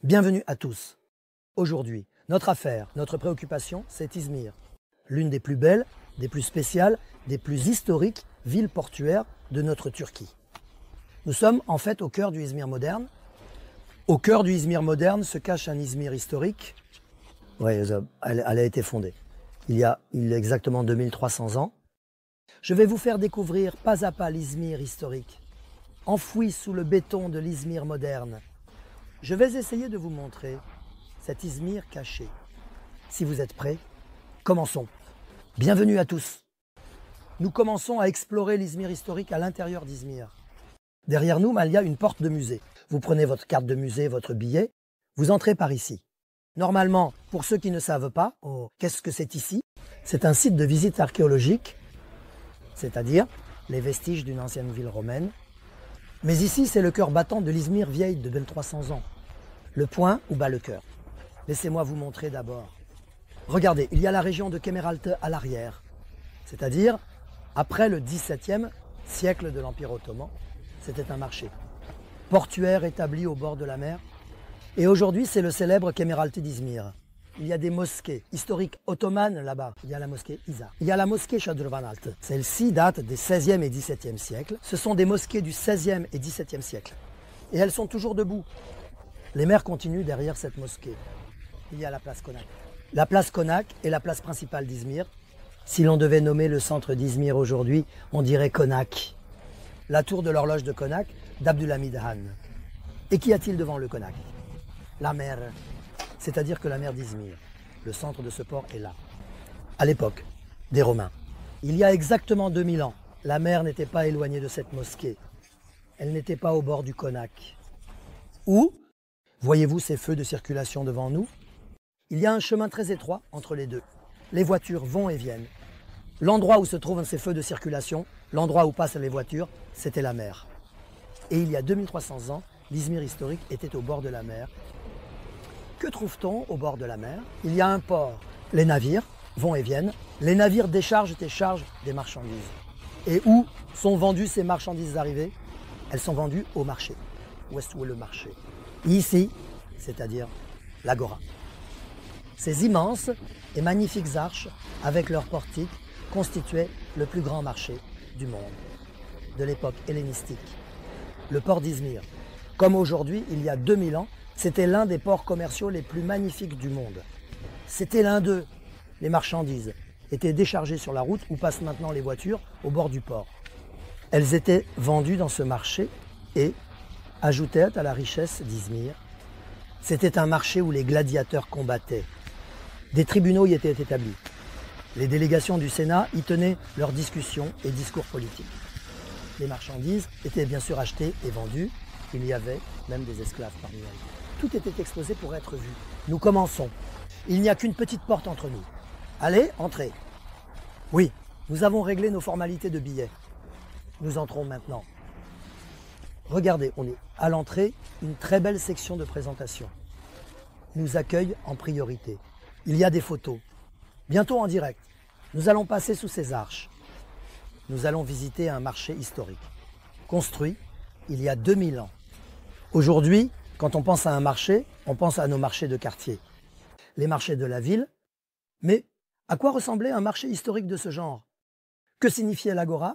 Bienvenue à tous. Aujourd'hui, notre affaire, notre préoccupation, c'est Izmir. L'une des plus belles, des plus spéciales, des plus historiques villes portuaires de notre Turquie. Nous sommes en fait au cœur du Izmir moderne. Au cœur du Izmir moderne se cache un Izmir historique. Oui, elle a été fondée il y a exactement 2300 ans. Je vais vous faire découvrir pas à pas l'Izmir historique, enfoui sous le béton de l'Izmir moderne. Je vais essayer de vous montrer cet Izmir caché. Si vous êtes prêts, commençons. Bienvenue à tous. Nous commençons à explorer l'Izmir historique à l'intérieur d'Izmir. Derrière nous, il y a une porte de musée. Vous prenez votre carte de musée, votre billet, vous entrez par ici. Normalement, pour ceux qui ne savent pas, qu'est-ce que c'est ici? C'est un site de visite archéologique, c'est-à-dire les vestiges d'une ancienne ville romaine. Mais ici, c'est le cœur battant de l'Izmir vieille de 2300 ans. Le point où bat le cœur. Laissez-moi vous montrer d'abord. Regardez, il y a la région de Kemeraltı à l'arrière, c'est-à-dire après le XVIIe siècle de l'Empire ottoman. C'était un marché portuaire établi au bord de la mer. Et aujourd'hui, c'est le célèbre Kemeraltı d'Izmir. Il y a des mosquées historiques ottomanes là-bas. Il y a la mosquée Isa. Il y a la mosquée Şadırvanaltı. Celle-ci date des 16e et 17e siècles. Ce sont des mosquées du 16e et 17e siècle. Et elles sont toujours debout. Les mers continuent derrière cette mosquée. Il y a la place Konak. La place Konak est la place principale d'Izmir. Si l'on devait nommer le centre d'Izmir aujourd'hui, on dirait Konak. La tour de l'horloge de Konak d'Abdülhamid Han. Et qu'y a-t-il devant le Konak? La mer. C'est-à-dire que la mer d'Izmir, le centre de ce port est là. À l'époque des Romains, il y a exactement 2000 ans, la mer n'était pas éloignée de cette mosquée. Elle n'était pas au bord du Konak. Où, voyez-vous ces feux de circulation devant nous? Il y a un chemin très étroit entre les deux. Les voitures vont et viennent. L'endroit où se trouvent ces feux de circulation, l'endroit où passent les voitures, c'était la mer. Et il y a 2300 ans, l'Izmir historique était au bord de la mer. Que trouve-t-on au bord de la mer? Il y a un port. Les navires vont et viennent. Les navires déchargent et chargent des marchandises. Et où sont vendues ces marchandises arrivées? Elles sont vendues au marché. Où est le marché? Ici, c'est-à-dire l'agora. Ces immenses et magnifiques arches, avec leurs portiques, constituaient le plus grand marché du monde, de l'époque hellénistique. Le port d'Izmir, comme aujourd'hui, il y a 2000 ans, c'était l'un des ports commerciaux les plus magnifiques du monde. C'était l'un d'eux. Les marchandises étaient déchargées sur la route où passent maintenant les voitures au bord du port. Elles étaient vendues dans ce marché et ajoutaient à la richesse d'Izmir. C'était un marché où les gladiateurs combattaient. Des tribunaux y étaient établis. Les délégations du Sénat y tenaient leurs discussions et discours politiques. Les marchandises étaient bien sûr achetées et vendues. Il y avait même des esclaves parmi elles. Tout était exposé pour être vu. Nous commençons. Il n'y a qu'une petite porte entre nous. Allez, entrez. Oui, nous avons réglé nos formalités de billets. Nous entrons maintenant. Regardez, on est à l'entrée, une très belle section de présentation. Nous accueille en priorité. Il y a des photos. Bientôt en direct. Nous allons passer sous ces arches. Nous allons visiter un marché historique, construit il y a 2000 ans. Aujourd'hui, quand on pense à un marché, on pense à nos marchés de quartier, les marchés de la ville. Mais à quoi ressemblait un marché historique de ce genre? Que signifiait l'agora?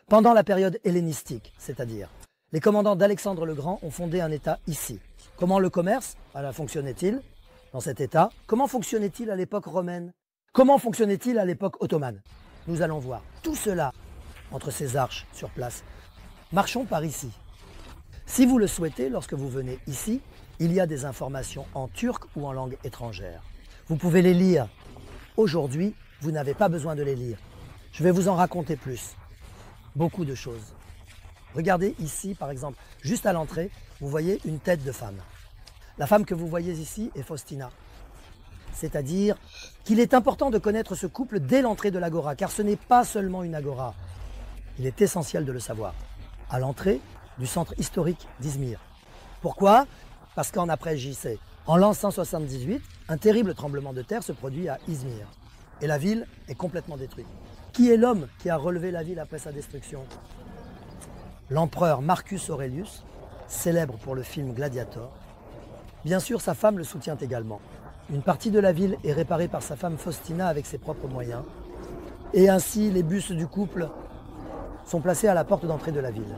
Pendant la période hellénistique, c'est-à-dire les commandants d'Alexandre le Grand ont fondé un État ici. Comment le commerce fonctionnait-il dans cet État? Comment fonctionnait-il à l'époque romaine? Comment fonctionnait-il à l'époque ottomane? Nous allons voir tout cela entre ces arches sur place. Marchons par ici. Si vous le souhaitez, lorsque vous venez ici, il y a des informations en turc ou en langue étrangère. Vous pouvez les lire. Aujourd'hui, vous n'avez pas besoin de les lire. Je vais vous en raconter plus. Beaucoup de choses. Regardez ici, par exemple, juste à l'entrée, vous voyez une tête de femme. La femme que vous voyez ici est Faustina. C'est-à-dire qu'il est important de connaître ce couple dès l'entrée de l'agora, car ce n'est pas seulement une agora. Il est essentiel de le savoir. À l'entrée du centre historique d'Izmir. Pourquoi? Parce qu'en après JC, en l'an 178, un terrible tremblement de terre se produit à Izmir. Et la ville est complètement détruite. Qui est l'homme qui a relevé la ville après sa destruction? L'empereur Marcus Aurelius, célèbre pour le film Gladiator, Bien sûr, sa femme le soutient également. Une partie de la ville est réparée par sa femme Faustina avec ses propres moyens. Et ainsi, les bustes du couple sont placés à la porte d'entrée de la ville.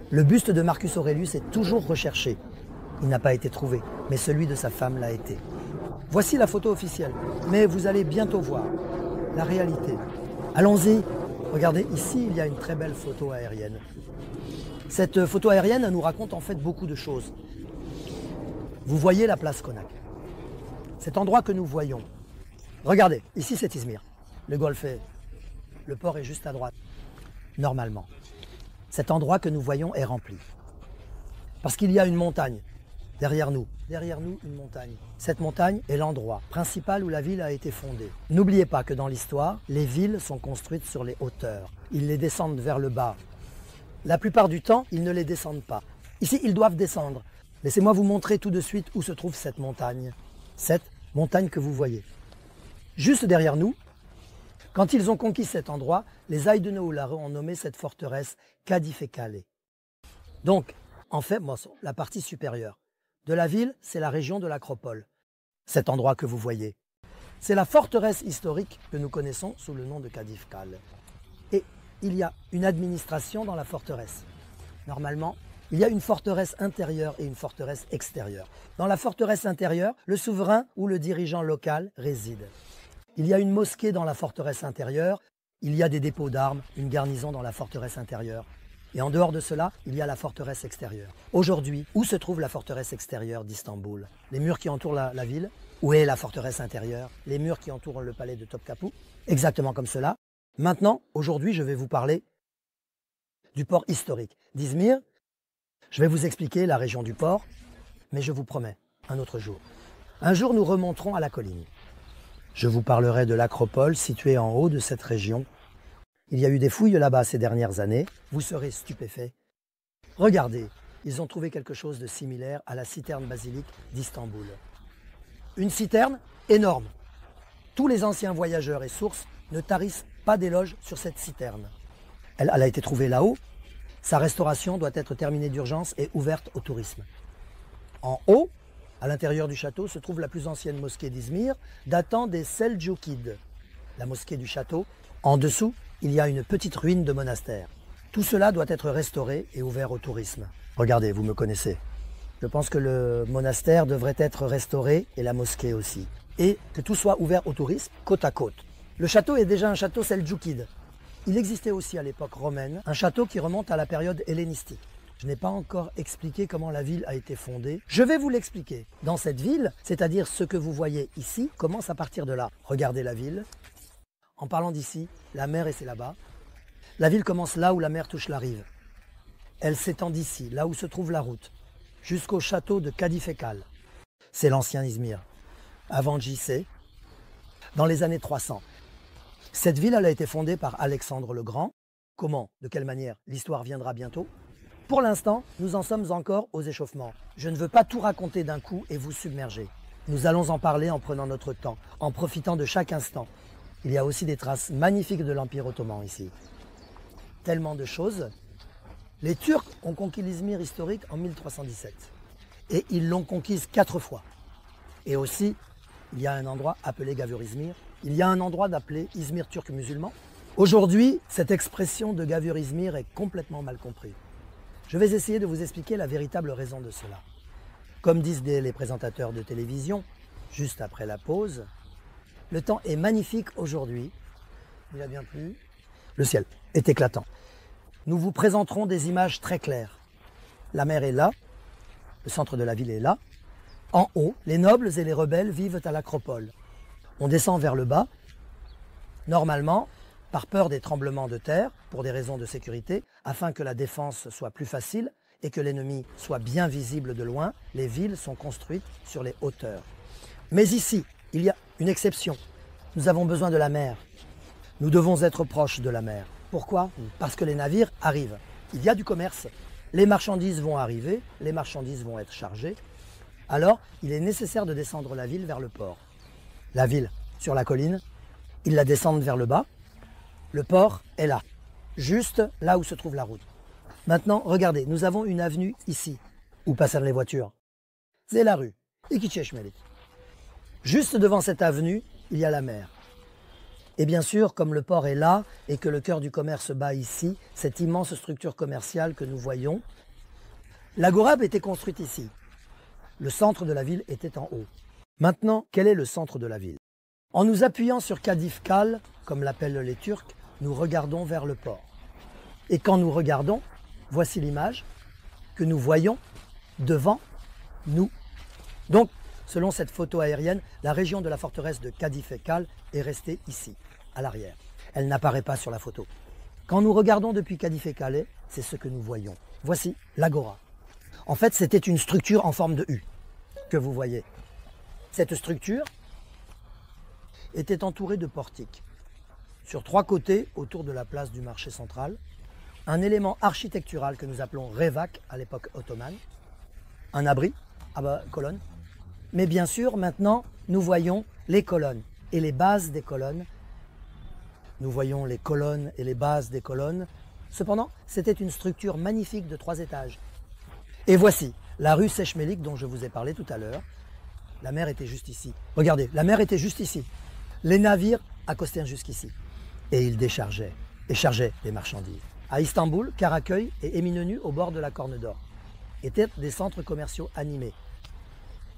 Le buste de Marcus Aurelius est toujours recherché. Il n'a pas été trouvé, mais celui de sa femme l'a été. Voici la photo officielle, mais vous allez bientôt voir la réalité. Allons-y. Regardez, ici, il y a une très belle photo aérienne. Cette photo aérienne nous raconte en fait beaucoup de choses. Vous voyez la place Konak. Cet endroit que nous voyons. Regardez, ici c'est Izmir. Le golfe est... Le port est juste à droite. Normalement. Cet endroit que nous voyons est rempli. Parce qu'il y a une montagne derrière nous. Derrière nous, une montagne. Cette montagne est l'endroit principal où la ville a été fondée. N'oubliez pas que dans l'histoire, les villes sont construites sur les hauteurs. Ils les descendent vers le bas. La plupart du temps, ils ne les descendent pas. Ici, ils doivent descendre. Laissez-moi vous montrer tout de suite où se trouve cette montagne. Cette montagne que vous voyez. Juste derrière nous, quand ils ont conquis cet endroit, les Aïd Oulare ont nommé cette forteresse Kadifekale. Donc, en fait, la partie supérieure de la ville, c'est la région de l'Acropole. Cet endroit que vous voyez. C'est la forteresse historique que nous connaissons sous le nom de Kadifekale. Et il y a une administration dans la forteresse. Normalement, il y a une forteresse intérieure et une forteresse extérieure. Dans la forteresse intérieure, le souverain ou le dirigeant local réside. Il y a une mosquée dans la forteresse intérieure, il y a des dépôts d'armes, une garnison dans la forteresse intérieure. Et en dehors de cela, il y a la forteresse extérieure. Aujourd'hui, où se trouve la forteresse extérieure d'Istanbul? Les murs qui entourent la ville? Où est la forteresse intérieure? Les murs qui entourent le palais de Topkapı? Exactement comme cela. Maintenant, aujourd'hui, je vais vous parler du port historique d'Izmir. Je vais vous expliquer la région du port, mais je vous promets, un autre jour. Un jour, nous remonterons à la colline. Je vous parlerai de l'Acropole située en haut de cette région. Il y a eu des fouilles là-bas ces dernières années. Vous serez stupéfaits. Regardez, ils ont trouvé quelque chose de similaire à la citerne basilique d'Istanbul. Une citerne énorme. Tous les anciens voyageurs et sources ne tarissent pas d'éloges sur cette citerne. Elle a été trouvée là-haut. Sa restauration doit être terminée d'urgence et ouverte au tourisme. En haut, à l'intérieur du château, se trouve la plus ancienne mosquée d'Izmir, datant des Seldjoukides, la mosquée du château. En dessous, il y a une petite ruine de monastère. Tout cela doit être restauré et ouvert au tourisme. Regardez, vous me connaissez. Je pense que le monastère devrait être restauré et la mosquée aussi. Et que tout soit ouvert au tourisme, côte à côte. Le château est déjà un château seldjoukide. Il existait aussi à l'époque romaine un château qui remonte à la période hellénistique. Je n'ai pas encore expliqué comment la ville a été fondée. Je vais vous l'expliquer. Dans cette ville, c'est-à-dire ce que vous voyez ici, commence à partir de là. Regardez la ville. En parlant d'ici, la mer est là-bas. La ville commence là où la mer touche la rive. Elle s'étend d'ici, là où se trouve la route, jusqu'au château de Kadifekale. C'est l'ancien Izmir. Avant JC, dans les années 300. Cette ville elle a été fondée par Alexandre le Grand. Comment? De quelle manière? L'histoire viendra bientôt. Pour l'instant, nous en sommes encore aux échauffements. Je ne veux pas tout raconter d'un coup et vous submerger. Nous allons en parler en prenant notre temps, en profitant de chaque instant. Il y a aussi des traces magnifiques de l'Empire ottoman ici. Tellement de choses. Les Turcs ont conquis l'Izmir historique en 1317. Et ils l'ont conquise 4 fois. Et aussi, il y a un endroit appelé Gavur Izmir. Il y a un endroit appelé Izmir turc musulman. Aujourd'hui, cette expression de Gavur Izmir est complètement mal comprise. Je vais essayer de vous expliquer la véritable raison de cela. Comme disent les présentateurs de télévision, juste après la pause, le temps est magnifique aujourd'hui. Il a bien plu. Le ciel est éclatant. Nous vous présenterons des images très claires. La mer est là, le centre de la ville est là. En haut, les nobles et les rebelles vivent à l'Acropole. On descend vers le bas. Normalement, par peur des tremblements de terre, pour des raisons de sécurité, afin que la défense soit plus facile et que l'ennemi soit bien visible de loin, les villes sont construites sur les hauteurs. Mais ici, il y a une exception. Nous avons besoin de la mer. Nous devons être proches de la mer. Pourquoi? Parce que les navires arrivent. Il y a du commerce. Les marchandises vont arriver, les marchandises vont être chargées. Alors, il est nécessaire de descendre la ville vers le port. La ville, sur la colline, ils la descendent vers le bas. Le port est là, juste là où se trouve la route. Maintenant, regardez, nous avons une avenue ici, où passent les voitures. C'est la rue. İki Çeşmelik. Juste devant cette avenue, il y a la mer. Et bien sûr, comme le port est là et que le cœur du commerce bat ici, cette immense structure commerciale que nous voyons, l'Agora était construite ici. Le centre de la ville était en haut. Maintenant, quel est le centre de la ville? En nous appuyant sur Kadif Kale, comme l'appellent les Turcs, nous regardons vers le port. Et quand nous regardons, voici l'image que nous voyons devant nous. Donc, selon cette photo aérienne, la région de la forteresse de Kadif Kale est restée ici, à l'arrière. Elle n'apparaît pas sur la photo. Quand nous regardons depuis Kadif Kale, c'est ce que nous voyons. Voici l'Agora. En fait, c'était une structure en forme de U que vous voyez. Cette structure était entourée de portiques. Sur 3 côtés, autour de la place du marché central, un élément architectural que nous appelons Revak à l'époque ottomane, un abri, colonnes. Mais bien sûr, maintenant, nous voyons les colonnes et les bases des colonnes. Nous voyons les colonnes et les bases des colonnes. Cependant, c'était une structure magnifique de 3 étages. Et voici la rue Çeşmelik dont je vous ai parlé tout à l'heure. La mer était juste ici. Regardez, la mer était juste ici. Les navires accostaient jusqu'ici. Et ils déchargeaient et chargeaient les marchandises. À Istanbul, Karaköy et Eminönü, au bord de la Corne d'Or, étaient des centres commerciaux animés.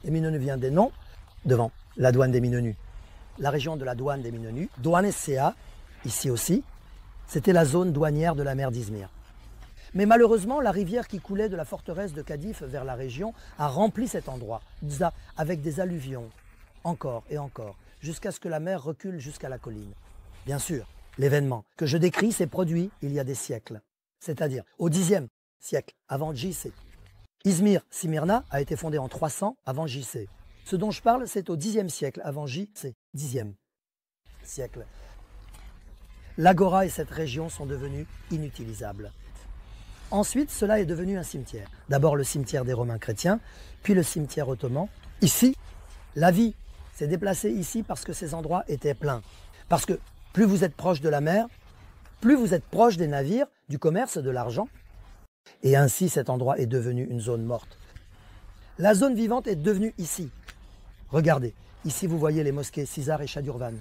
Eminönü vient des noms devant la douane d'Eminönü. La région de la douane d'Eminönü, Douanesseha, ici aussi, c'était la zone douanière de la mer d'Izmir. Mais malheureusement, la rivière qui coulait de la forteresse de Kadif vers la région a rempli cet endroit, avec des alluvions, encore et encore, jusqu'à ce que la mer recule jusqu'à la colline. Bien sûr, l'événement que je décris s'est produit il y a des siècles, c'est-à-dire au Xe siècle avant JC. Izmir, Simirna, a été fondée en 300 avant JC. Ce dont je parle, c'est au Xe siècle avant JC, Xe siècle. L'Agora et cette région sont devenues inutilisables. Ensuite, cela est devenu un cimetière. D'abord le cimetière des Romains chrétiens, puis le cimetière ottoman. Ici, la vie s'est déplacée ici parce que ces endroits étaient pleins. Parce que plus vous êtes proche de la mer, plus vous êtes proche des navires, du commerce, de l'argent. Et ainsi, cet endroit est devenu une zone morte. La zone vivante est devenue ici. Regardez, ici vous voyez les mosquées Cizar et Shadurvan.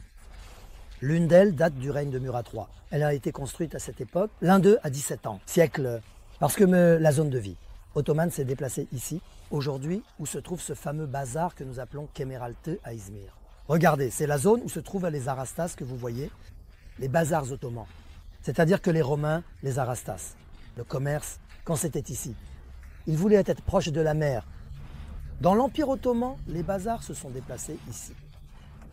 L'une d'elles date du règne de Murat III. Elle a été construite à cette époque. L'un d'eux a 17 ans, siècle, parce que la zone de vie ottomane s'est déplacée ici, aujourd'hui où se trouve ce fameux bazar que nous appelons Kemeraltı à Izmir. Regardez, c'est la zone où se trouvent les Arastas que vous voyez, les bazars ottomans. C'est-à-dire que les Romains, les Arastas, le commerce, quand c'était ici. Ils voulaient être proches de la mer. Dans l'Empire ottoman, les bazars se sont déplacés ici.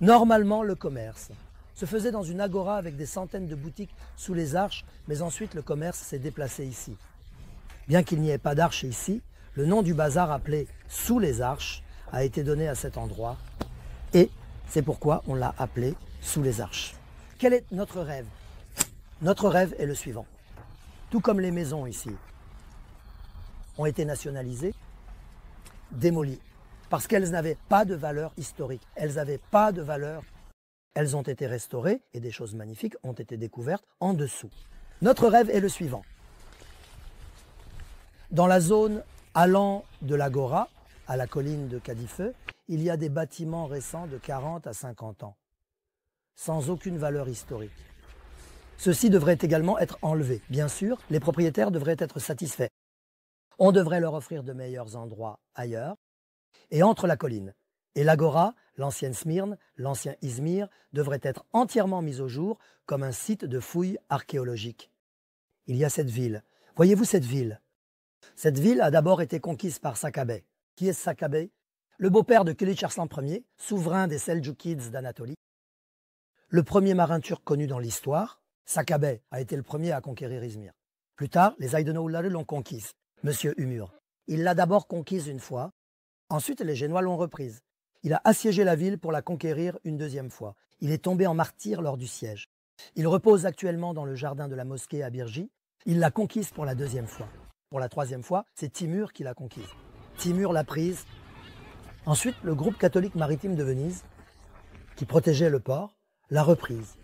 Normalement, le commerce se faisait dans une agora avec des centaines de boutiques sous les arches, mais ensuite le commerce s'est déplacé ici. Bien qu'il n'y ait pas d'arches ici, le nom du bazar appelé Sous les arches a été donné à cet endroit et c'est pourquoi on l'a appelé Sous les arches. Quel est notre rêve? Notre rêve est le suivant. Tout comme les maisons ici ont été nationalisées, démolies, parce qu'elles n'avaient pas de valeur historique, elles n'avaient pas de valeur. Elles ont été restaurées et des choses magnifiques ont été découvertes en dessous. Notre rêve est le suivant. Dans la zone allant de l'Agora à la colline de Kadifeu, il y a des bâtiments récents de 40 à 50 ans, sans aucune valeur historique. Ceux-ci devraient également être enlevés. Bien sûr, les propriétaires devraient être satisfaits. On devrait leur offrir de meilleurs endroits ailleurs et entre la colline et l'Agora, l'ancienne Smyrne, l'ancien Izmir, devrait être entièrement mis au jour comme un site de fouilles archéologiques. Il y a cette ville. Voyez-vous cette ville? Cette ville a d'abord été conquise par Saqqabeh. Qui est Saqqabeh? Le beau-père de Kılıç Arslan Ier, souverain des Seldjoukides d'Anatolie. Le premier marin turc connu dans l'histoire, Saqqabeh a été le premier à conquérir Izmir. Plus tard, les Aydinoğulları l'ont conquise, Monsieur Umur. Il l'a d'abord conquise une fois, ensuite les Génois l'ont reprise. Il a assiégé la ville pour la conquérir une deuxième fois. Il est tombé en martyr lors du siège. Il repose actuellement dans le jardin de la mosquée à Birji. Il l'a conquise pour la deuxième fois. Pour la troisième fois, c'est Timur qui l'a conquise. Timur l'a prise. Ensuite, le groupe catholique maritime de Venise, qui protégeait le port, l'a reprise.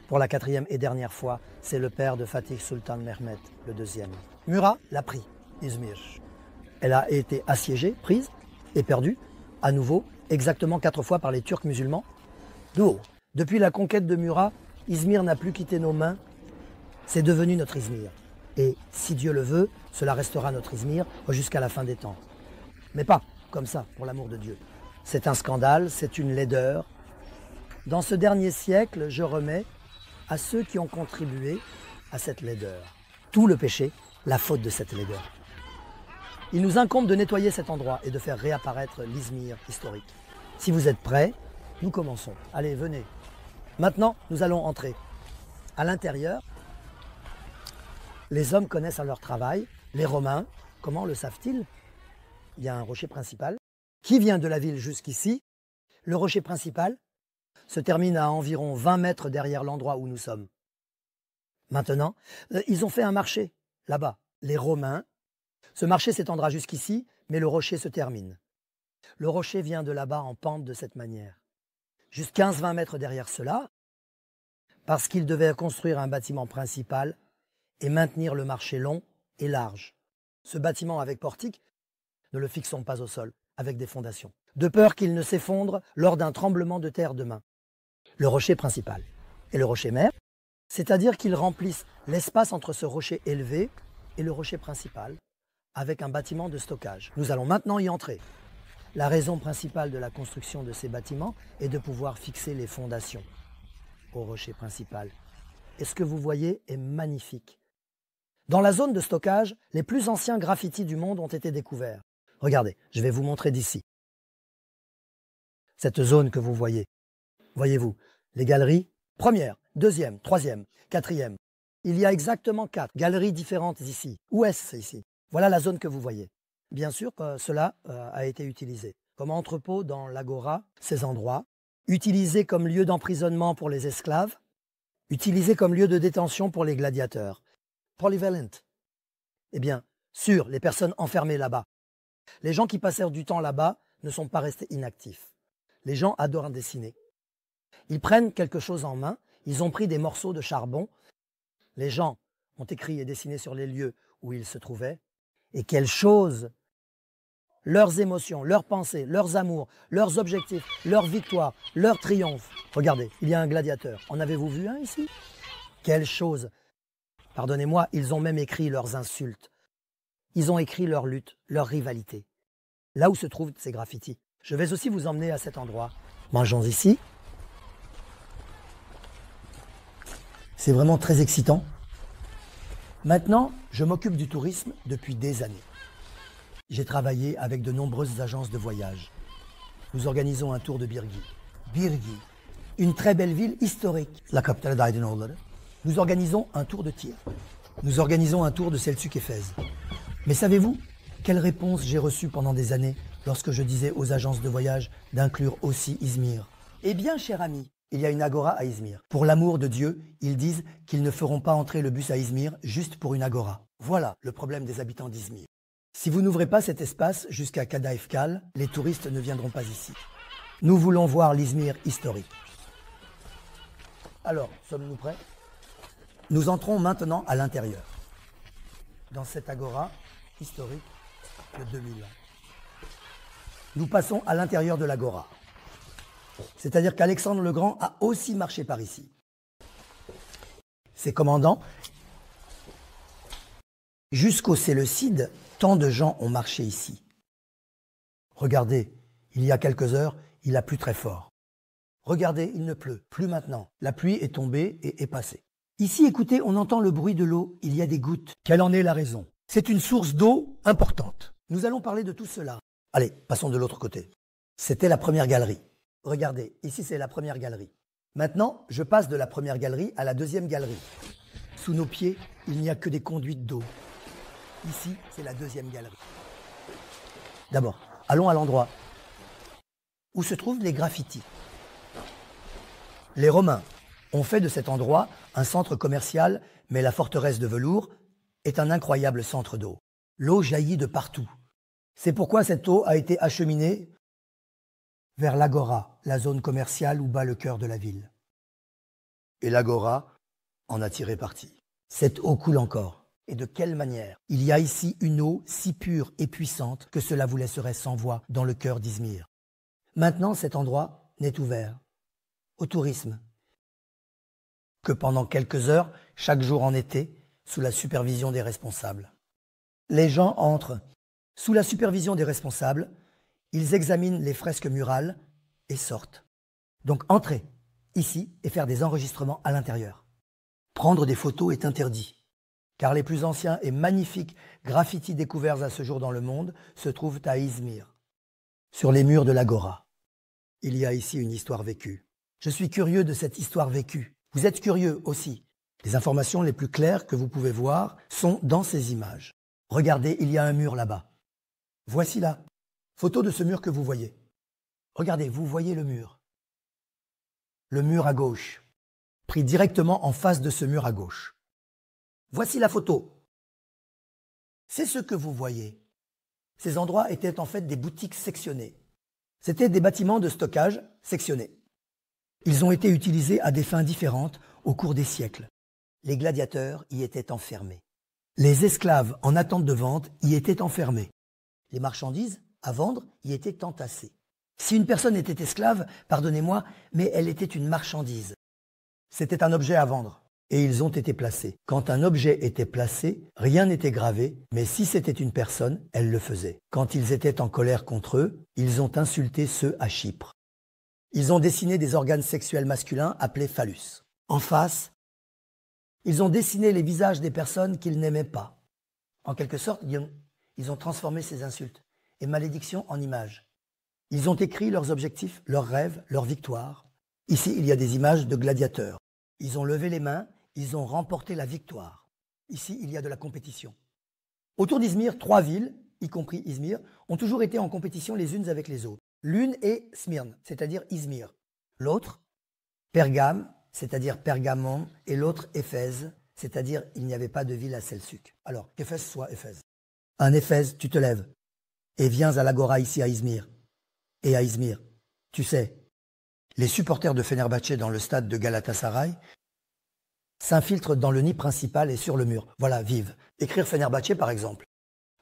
Pour la quatrième et dernière fois, c'est le père de Fatih Sultan Mehmet, le deuxième. Murat l'a pris, Izmir. Elle a été assiégée, prise, et perdu, à nouveau, exactement 4 fois par les Turcs musulmans. D'où, depuis la conquête de Murat, Izmir n'a plus quitté nos mains, c'est devenu notre Izmir. Et si Dieu le veut, cela restera notre Izmir jusqu'à la fin des temps. Mais pas comme ça, pour l'amour de Dieu. C'est un scandale, c'est une laideur. Dans ce dernier siècle, je remets à ceux qui ont contribué à cette laideur. Tout le péché, la faute de cette laideur. Il nous incombe de nettoyer cet endroit et de faire réapparaître l'Izmir historique. Si vous êtes prêts, nous commençons. Allez, venez. Maintenant, nous allons entrer. À l'intérieur, les hommes connaissent à leur travail. Les Romains, comment le savent-ils? Il y a un rocher principal qui vient de la ville jusqu'ici. Le rocher principal se termine à environ 20 mètres derrière l'endroit où nous sommes. Maintenant, ils ont fait un marché, là-bas. Les Romains. Ce marché s'étendra jusqu'ici, mais le rocher se termine. Le rocher vient de là-bas en pente de cette manière. Jusqu'à 15-20 mètres derrière cela, parce qu'ils devaient construire un bâtiment principal et maintenir le marché long et large. Ce bâtiment avec portique, ne le fixons pas au sol, avec des fondations, de peur qu'il ne s'effondre lors d'un tremblement de terre demain. Le rocher principal et le rocher mère, c'est-à-dire qu'ils remplissent l'espace entre ce rocher élevé et le rocher principal, avec un bâtiment de stockage. Nous allons maintenant y entrer. La raison principale de la construction de ces bâtiments est de pouvoir fixer les fondations au rocher principal. Et ce que vous voyez est magnifique. Dans la zone de stockage, les plus anciens graffitis du monde ont été découverts. Regardez, je vais vous montrer d'ici. Cette zone que vous voyez. Voyez-vous, les galeries, première, deuxième, troisième, quatrième. Il y a exactement 4 galeries différentes ici. Où est-ce ici? Voilà la zone que vous voyez. Bien sûr que cela a été utilisé comme entrepôt dans l'agora, ces endroits, utilisés comme lieu d'emprisonnement pour les esclaves, utilisés comme lieu de détention pour les gladiateurs. Polyvalent. Eh bien, sur les personnes enfermées là-bas. Les gens qui passèrent du temps là-bas ne sont pas restés inactifs. Les gens adorent dessiner. Ils prennent quelque chose en main, ils ont pris des morceaux de charbon. Les gens ont écrit et dessiné sur les lieux où ils se trouvaient. Et quelles choses, leurs émotions, leurs pensées, leurs amours, leurs objectifs, leurs victoires, leurs triomphes. Regardez, il y a un gladiateur. En avez-vous vu un ici? Quelles choses. Pardonnez-moi, ils ont même écrit leurs insultes. Ils ont écrit leurs luttes, leurs rivalités. Là où se trouvent ces graffitis. Je vais aussi vous emmener à cet endroit. Mangeons ici. C'est vraiment très excitant. Maintenant, je m'occupe du tourisme depuis des années. J'ai travaillé avec de nombreuses agences de voyage. Nous organisons un tour de Birgi. Birgi, une très belle ville historique, la capitale d'Aydınolları. Nous organisons un tour de Tyr. Nous organisons un tour de Selçuk-Éphèse. Mais savez-vous quelle réponse j'ai reçue pendant des années lorsque je disais aux agences de voyage d'inclure aussi Izmir? Eh bien, cher ami, il y a une agora à Izmir. Pour l'amour de Dieu, ils disent qu'ils ne feront pas entrer le bus à Izmir juste pour une agora. Voilà le problème des habitants d'Izmir. Si vous n'ouvrez pas cet espace jusqu'à Kadayıfkal, les touristes ne viendront pas ici. Nous voulons voir l'Izmir historique. Alors, sommes-nous prêts? Nous entrons maintenant à l'intérieur, dans cette agora historique de 2000 ans. Nous passons à l'intérieur de l'agora. C'est-à-dire qu'Alexandre le Grand a aussi marché par ici. Ses commandants, jusqu'aux Séleucides, tant de gens ont marché ici. Regardez, il y a quelques heures, il a plu très fort. Regardez, il ne pleut plus maintenant. La pluie est tombée et est passée. Ici, écoutez, on entend le bruit de l'eau. Il y a des gouttes. Quelle en est la raison? C'est une source d'eau importante. Nous allons parler de tout cela. Allez, passons de l'autre côté. C'était la première galerie. Regardez, ici c'est la première galerie. Maintenant, je passe de la première galerie à la deuxième galerie. Sous nos pieds, il n'y a que des conduites d'eau. Ici, c'est la deuxième galerie. D'abord, allons à l'endroit où se trouvent les graffitis. Les Romains ont fait de cet endroit un centre commercial, mais la forteresse de velours est un incroyable centre d'eau. L'eau jaillit de partout. C'est pourquoi cette eau a été acheminée vers l'agora, la zone commerciale où bat le cœur de la ville. Et l'agora en a tiré parti. Cette eau coule encore. Et de quelle manière? Il y a ici une eau si pure et puissante que cela vous laisserait sans voix dans le cœur d'Izmir. Maintenant, cet endroit n'est ouvert au tourisme que pendant quelques heures, chaque jour en été, sous la supervision des responsables. Les gens entrent sous la supervision des responsables, ils examinent les fresques murales et sortent. Donc entrez ici et faire des enregistrements à l'intérieur. Prendre des photos est interdit, car les plus anciens et magnifiques graffitis découverts à ce jour dans le monde se trouvent à Izmir, sur les murs de l'Agora. Il y a ici une histoire vécue. Je suis curieux de cette histoire vécue. Vous êtes curieux aussi. Les informations les plus claires que vous pouvez voir sont dans ces images. Regardez, il y a un mur là-bas. Voici là, photo de ce mur que vous voyez. Regardez, vous voyez le mur. Le mur à gauche, pris directement en face de ce mur à gauche. Voici la photo. C'est ce que vous voyez. Ces endroits étaient en fait des boutiques sectionnées. C'étaient des bâtiments de stockage sectionnés. Ils ont été utilisés à des fins différentes au cours des siècles. Les gladiateurs y étaient enfermés. Les esclaves en attente de vente y étaient enfermés. Les marchandises à vendre y étaient entassées. Si une personne était esclave, pardonnez-moi, mais elle était une marchandise. C'était un objet à vendre. Et ils ont été placés. Quand un objet était placé, rien n'était gravé, mais si c'était une personne, elle le faisait. Quand ils étaient en colère contre eux, ils ont insulté ceux à Chypre. Ils ont dessiné des organes sexuels masculins appelés phallus. En face, ils ont dessiné les visages des personnes qu'ils n'aimaient pas. En quelque sorte, ils ont transformé ces insultes et malédictions en images. Ils ont écrit leurs objectifs, leurs rêves, leurs victoires. Ici, il y a des images de gladiateurs. Ils ont levé les mains, ils ont remporté la victoire. Ici, il y a de la compétition. Autour d'Izmir, 3 villes, y compris Izmir, ont toujours été en compétition les unes avec les autres. L'une est Smyrne, c'est-à-dire Izmir. L'autre, Pergame, c'est-à-dire Pergamon, et l'autre Éphèse, c'est-à-dire il n'y avait pas de ville à Selçuk. Alors, qu'Éphèse soit Éphèse. Un Éphèse, tu te lèves et viens à l'Agora ici à Izmir. Et à Izmir, tu sais, les supporters de Fenerbahçe dans le stade de Galatasaray s'infiltrent dans le nid principal et sur le mur. Voilà, vive. Écrire Fenerbahçe par exemple.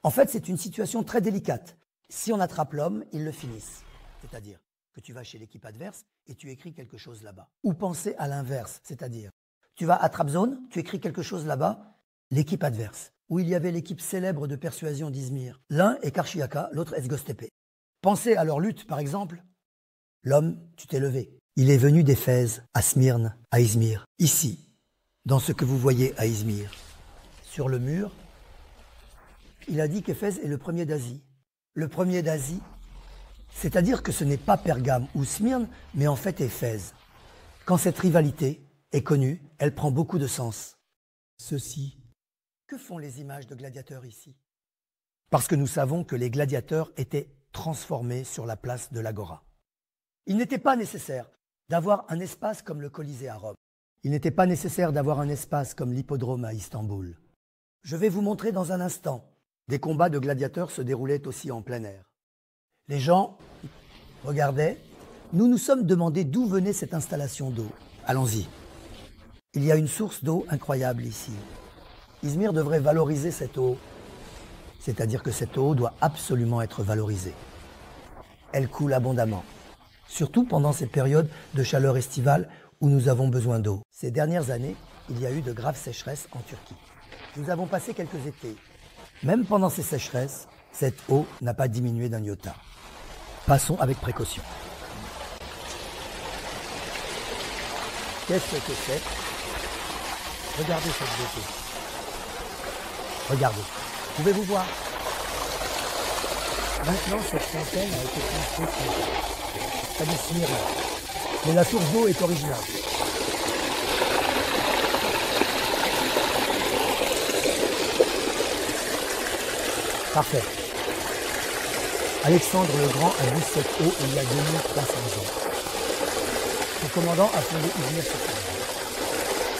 En fait, c'est une situation très délicate. Si on attrape l'homme, ils le finissent. C'est-à-dire que tu vas chez l'équipe adverse et tu écris quelque chose là-bas. Ou penser à l'inverse, c'est-à-dire tu vas à Trabzon, tu écris quelque chose là-bas, l'équipe adverse, où il y avait l'équipe célèbre de persuasion d'Izmir. L'un est Karşıyaka, l'autre est Göztepe. Pensez à leur lutte, par exemple. L'homme, tu t'es levé. Il est venu d'Éphèse à Smyrne, à Izmir. Ici, dans ce que vous voyez à Izmir, sur le mur, il a dit qu'Éphèse est le premier d'Asie. Le premier d'Asie, c'est-à-dire que ce n'est pas Pergame ou Smyrne, mais en fait Éphèse. Quand cette rivalité est connue, elle prend beaucoup de sens. Ceci, que font les images de gladiateurs ici? Parce que nous savons que les gladiateurs étaient transformés sur la place de l'Agora. Il n'était pas nécessaire d'avoir un espace comme le Colisée à Rome. Il n'était pas nécessaire d'avoir un espace comme l'hippodrome à Istanbul. Je vais vous montrer dans un instant. Des combats de gladiateurs se déroulaient aussi en plein air. Les gens regardaient. Nous nous sommes demandé d'où venait cette installation d'eau. Allons-y. Il y a une source d'eau incroyable ici. Izmir devrait valoriser cette eau. C'est-à-dire que cette eau doit absolument être valorisée. Elle coule abondamment. Surtout pendant ces périodes de chaleur estivale où nous avons besoin d'eau. Ces dernières années, il y a eu de graves sécheresses en Turquie. Nous avons passé quelques étés. Même pendant ces sécheresses, cette eau n'a pas diminué d'un iota. Passons avec précaution. Qu'est-ce que c'est? Regardez cette beauté. Regardez. Pouvez-vous voir? Maintenant, cette fontaine a été construite près de Smyrne. Mais la source d'eau est originale. Parfait. Alexandre le Grand a bu cette eau il y a 2300 ans. Son commandant a fondé Izmir sur place.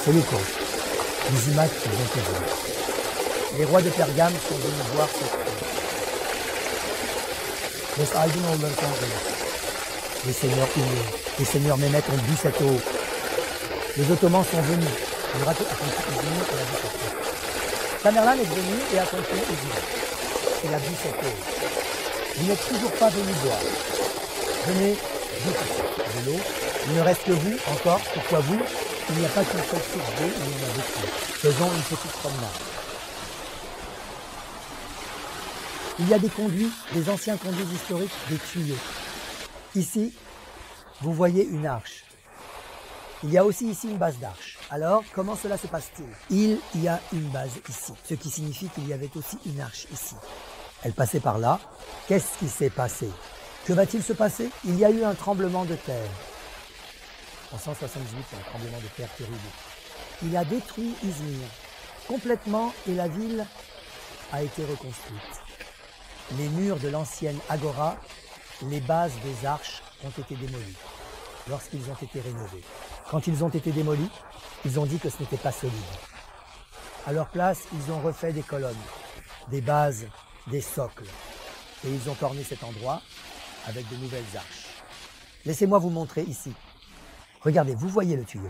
C'est Lycos, les images qu'ils ont vues. Les rois de Pergame sont venus voir cette eau. Les Aïdounouleurs sont venus. Les seigneurs Oumé, les seigneurs Mehmet ont bu cette eau. Les Ottomans sont venus. Le raton a compris Izmir et a bu cette eau. Tamerlan est venu et a compris Izmir. Il a bu cette eau. Vous n'êtes toujours pas venu boire. Venez vite de l'eau. Il ne reste que vous encore. Pourquoi vous? Il n'y a pas qu'une seule source d'eau, il y en a beaucoup. Faisons une petite promenade. Il y a des conduits, des anciens conduits historiques, des tuyaux. Ici, vous voyez une arche. Il y a aussi ici une base d'arche. Alors, comment cela se passe-t-il? Il y a une base ici, ce qui signifie qu'il y avait aussi une arche ici. Elle passait par là. Qu'est-ce qui s'est passé? Que va-t-il se passer? Il y a eu un tremblement de terre. En 178, un tremblement de terre terrible. Il a détruit Izmir complètement et la ville a été reconstruite. Les murs de l'ancienne agora, les bases des arches ont été démolies lorsqu'ils ont été rénovés. Quand ils ont été démolis, ils ont dit que ce n'était pas solide. À leur place, ils ont refait des colonnes, des bases, des socles. Et ils ont orné cet endroit avec de nouvelles arches. Laissez-moi vous montrer ici. Regardez, vous voyez le tuyau.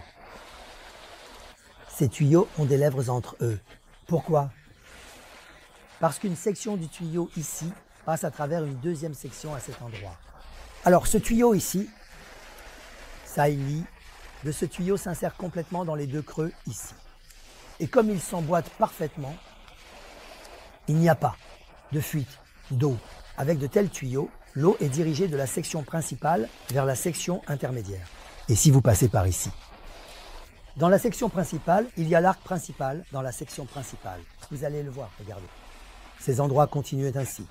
Ces tuyaux ont des lèvres entre eux. Pourquoi? Parce qu'une section du tuyau ici passe à travers une deuxième section à cet endroit. Alors ce tuyau ici, Saïli, de ce tuyau s'insère complètement dans les deux creux ici. Et comme il s'emboîte parfaitement, il n'y a pas de fuite d'eau. Avec de tels tuyaux, l'eau est dirigée de la section principale vers la section intermédiaire. Et si vous passez par ici? Dans la section principale, il y a l'arc principal dans la section principale. Vous allez le voir, regardez. Ces endroits continuent ainsi.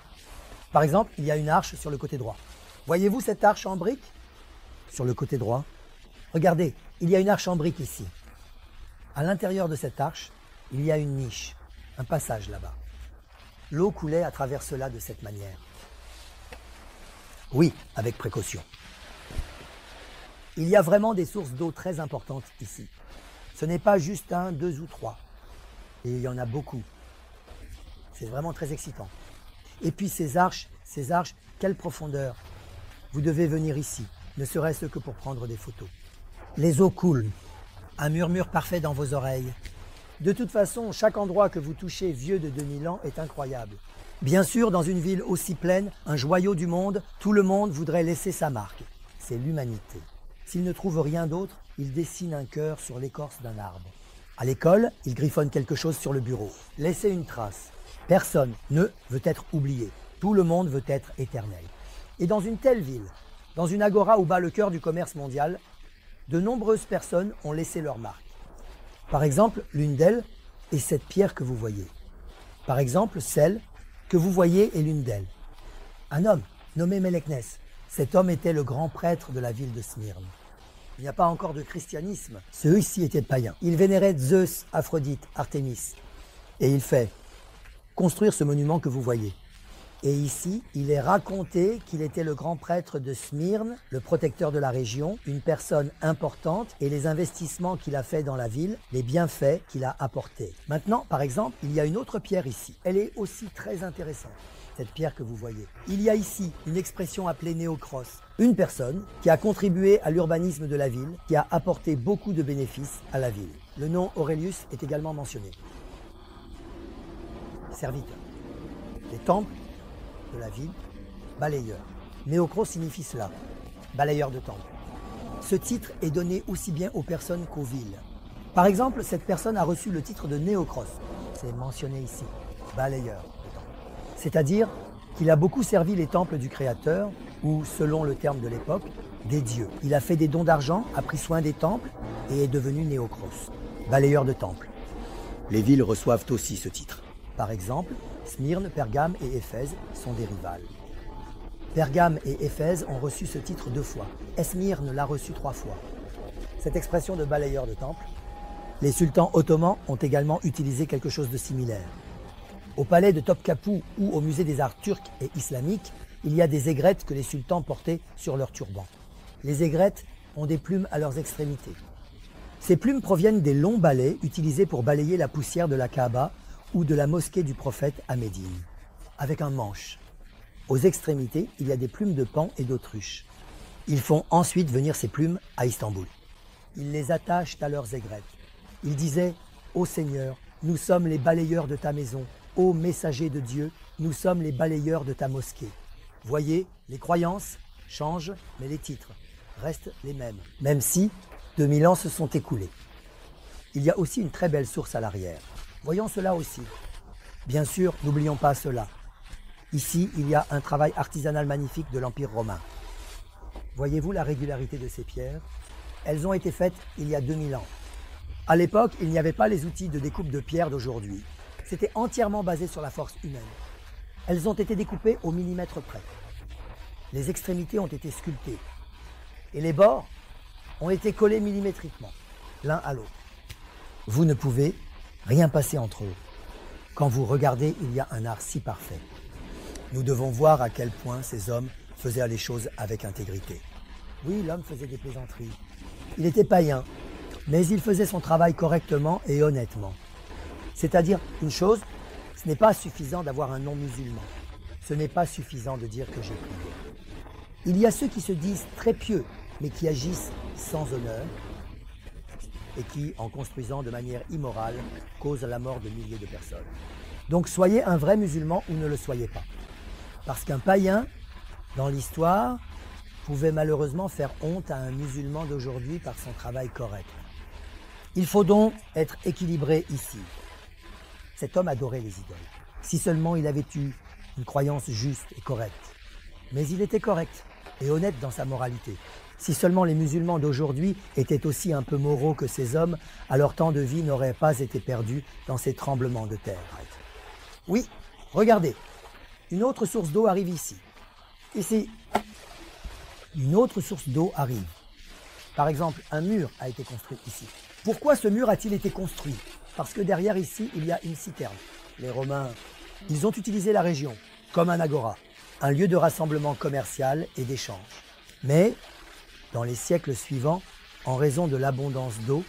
Par exemple, il y a une arche sur le côté droit. Voyez-vous cette arche en brique? Sur le côté droit. Regardez, il y a une arche en brique ici. À l'intérieur de cette arche, il y a une niche, un passage là-bas. L'eau coulait à travers cela de cette manière. Oui, avec précaution. Il y a vraiment des sources d'eau très importantes ici. Ce n'est pas juste un, deux ou trois. Et il y en a beaucoup. C'est vraiment très excitant. Et puis ces arches, quelle profondeur. Vous devez venir ici, ne serait-ce que pour prendre des photos. Les eaux coulent, un murmure parfait dans vos oreilles. De toute façon, chaque endroit que vous touchez vieux de 2000 ans est incroyable. Bien sûr, dans une ville aussi pleine, un joyau du monde, tout le monde voudrait laisser sa marque. C'est l'humanité. S'il ne trouve rien d'autre, il dessine un cœur sur l'écorce d'un arbre. À l'école, il griffonne quelque chose sur le bureau. Laissez une trace. Personne ne veut être oublié. Tout le monde veut être éternel. Et dans une telle ville, dans une agora où bat le cœur du commerce mondial, de nombreuses personnes ont laissé leur marque. Par exemple, l'une d'elles est cette pierre que vous voyez. Par exemple, celle que vous voyez est l'une d'elles. Un homme nommé Méleknès. Cet homme était le grand prêtre de la ville de Smyrne. Il n'y a pas encore de christianisme. Ceux-ci étaient païens. Ils vénéraient Zeus, Aphrodite, Artémis. Et il fait construire ce monument que vous voyez. Et ici, il est raconté qu'il était le grand prêtre de Smyrne, le protecteur de la région, une personne importante, et les investissements qu'il a fait dans la ville, les bienfaits qu'il a apportés. Maintenant, par exemple, il y a une autre pierre ici. Elle est aussi très intéressante, cette pierre que vous voyez. Il y a ici une expression appelée néocros, une personne qui a contribué à l'urbanisme de la ville, qui a apporté beaucoup de bénéfices à la ville. Le nom Aurelius est également mentionné. Serviteur. Les temples de la ville, balayeur. Néocros signifie cela, balayeur de temple. Ce titre est donné aussi bien aux personnes qu'aux villes. Par exemple, cette personne a reçu le titre de néocros. C'est mentionné ici, balayeur de temple. C'est-à-dire qu'il a beaucoup servi les temples du Créateur, ou, selon le terme de l'époque, des dieux. Il a fait des dons d'argent, a pris soin des temples et est devenu néocros, balayeur de temple. Les villes reçoivent aussi ce titre. Par exemple, Smyrne, Pergame et Éphèse sont des rivales. Pergame et Éphèse ont reçu ce titre 2 fois. Smyrne l'a reçu 3 fois. Cette expression de balayeur de temple, les sultans ottomans ont également utilisé quelque chose de similaire. Au palais de Topkapı ou au musée des arts turcs et islamiques, il y a des aigrettes que les sultans portaient sur leur turban. Les aigrettes ont des plumes à leurs extrémités. Ces plumes proviennent des longs balais utilisés pour balayer la poussière de la Kaaba ou de la mosquée du prophète à Médine, avec un manche. Aux extrémités, il y a des plumes de paon et d'autruche. Ils font ensuite venir ces plumes à Istanbul. Ils les attachent à leurs aigrettes. Ils disaient « Ô Seigneur, Nous sommes les balayeurs de ta maison. Ô messager de Dieu, nous sommes les balayeurs de ta mosquée. Voyez, les croyances changent, mais les titres restent les mêmes, même si 2000 ans se sont écoulés. Il y a aussi une très belle source à l'arrière. Voyons cela aussi. Bien sûr, n'oublions pas cela. Ici, il y a un travail artisanal magnifique de l'Empire romain. Voyez-vous la régularité de ces pierres? Elles ont été faites il y a 2000 ans. À l'époque, il n'y avait pas les outils de découpe de pierre d'aujourd'hui. C'était entièrement basé sur la force humaine. Elles ont été découpées au millimètre près. Les extrémités ont été sculptées. Et les bords ont été collés millimétriquement, l'un à l'autre. Vous ne pouvez rien passer entre eux. Quand vous regardez, il y a un art si parfait. Nous devons voir à quel point ces hommes faisaient les choses avec intégrité. Oui, l'homme faisait des plaisanteries. Il était païen, mais il faisait son travail correctement et honnêtement. C'est-à-dire, une chose, ce n'est pas suffisant d'avoir un nom musulman. Ce n'est pas suffisant de dire que j'ai prié. Il y a ceux qui se disent très pieux, mais qui agissent sans honneur et qui, en construisant de manière immorale, causent la mort de milliers de personnes. Donc soyez un vrai musulman ou ne le soyez pas. Parce qu'un païen, dans l'histoire, pouvait malheureusement faire honte à un musulman d'aujourd'hui par son travail correct. Il faut donc être équilibré ici. Cet homme adorait les idoles. Si seulement il avait eu une croyance juste et correcte. Mais il était correct et honnête dans sa moralité. Si seulement les musulmans d'aujourd'hui étaient aussi un peu moraux que ces hommes, alors tant de vies n'auraient pas été perdues dans ces tremblements de terre. Oui, regardez, une autre source d'eau arrive ici. Ici, une autre source d'eau arrive. Par exemple, un mur a été construit ici. Pourquoi ce mur a-t-il été construit? Parce que derrière ici, il y a une citerne. Les Romains, ils ont utilisé la région comme un agora, un lieu de rassemblement commercial et d'échange. Mais, dans les siècles suivants, en raison de l'abondance d'eau,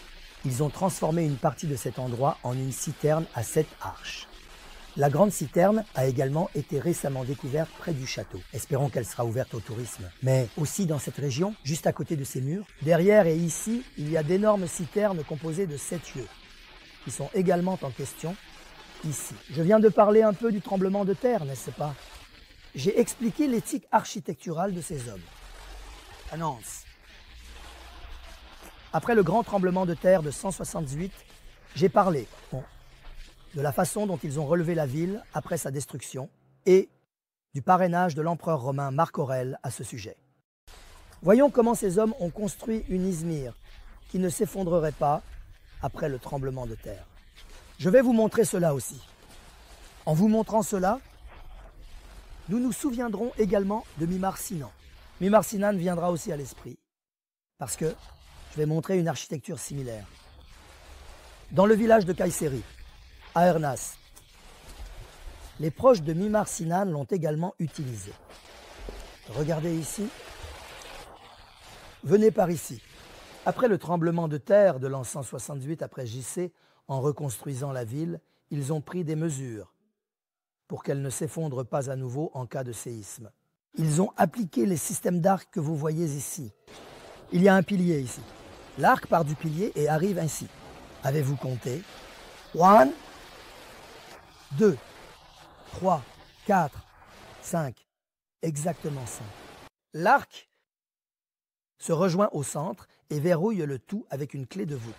ils ont transformé une partie de cet endroit en une citerne à 7 arches. La grande citerne a également été récemment découverte près du château. Espérons qu'elle sera ouverte au tourisme. Mais aussi dans cette région, juste à côté de ces murs, derrière et ici, il y a d'énormes citernes composées de 7 lieux, qui sont également en question ici. Je viens de parler un peu du tremblement de terre, n'est-ce pas? J'ai expliqué l'éthique architecturale de ces hommes. Annonce. Après le grand tremblement de terre de 178, j'ai parlé de la façon dont ils ont relevé la ville après sa destruction et du parrainage de l'empereur romain Marc Aurèle à ce sujet. Voyons comment ces hommes ont construit une Izmir qui ne s'effondrerait pas après le tremblement de terre. Je vais vous montrer cela aussi. En vous montrant cela, nous nous souviendrons également de Mimar Sinan. Mimar Sinan viendra aussi à l'esprit parce que je vais montrer une architecture similaire. Dans le village de Kayseri, à Ernaz, les proches de Mimar Sinan l'ont également utilisé. Regardez ici. Venez par ici. Après le tremblement de terre de l'an 168 après JC, en reconstruisant la ville, ils ont pris des mesures pour qu'elle ne s'effondre pas à nouveau en cas de séisme. Ils ont appliqué les systèmes d'arcs que vous voyez ici. Il y a un pilier ici. L'arc part du pilier et arrive ainsi. Avez-vous compté? 1, 2, 3, 4, 5. Exactement 5. L'arc se rejoint au centre et verrouille le tout avec une clé de voûte,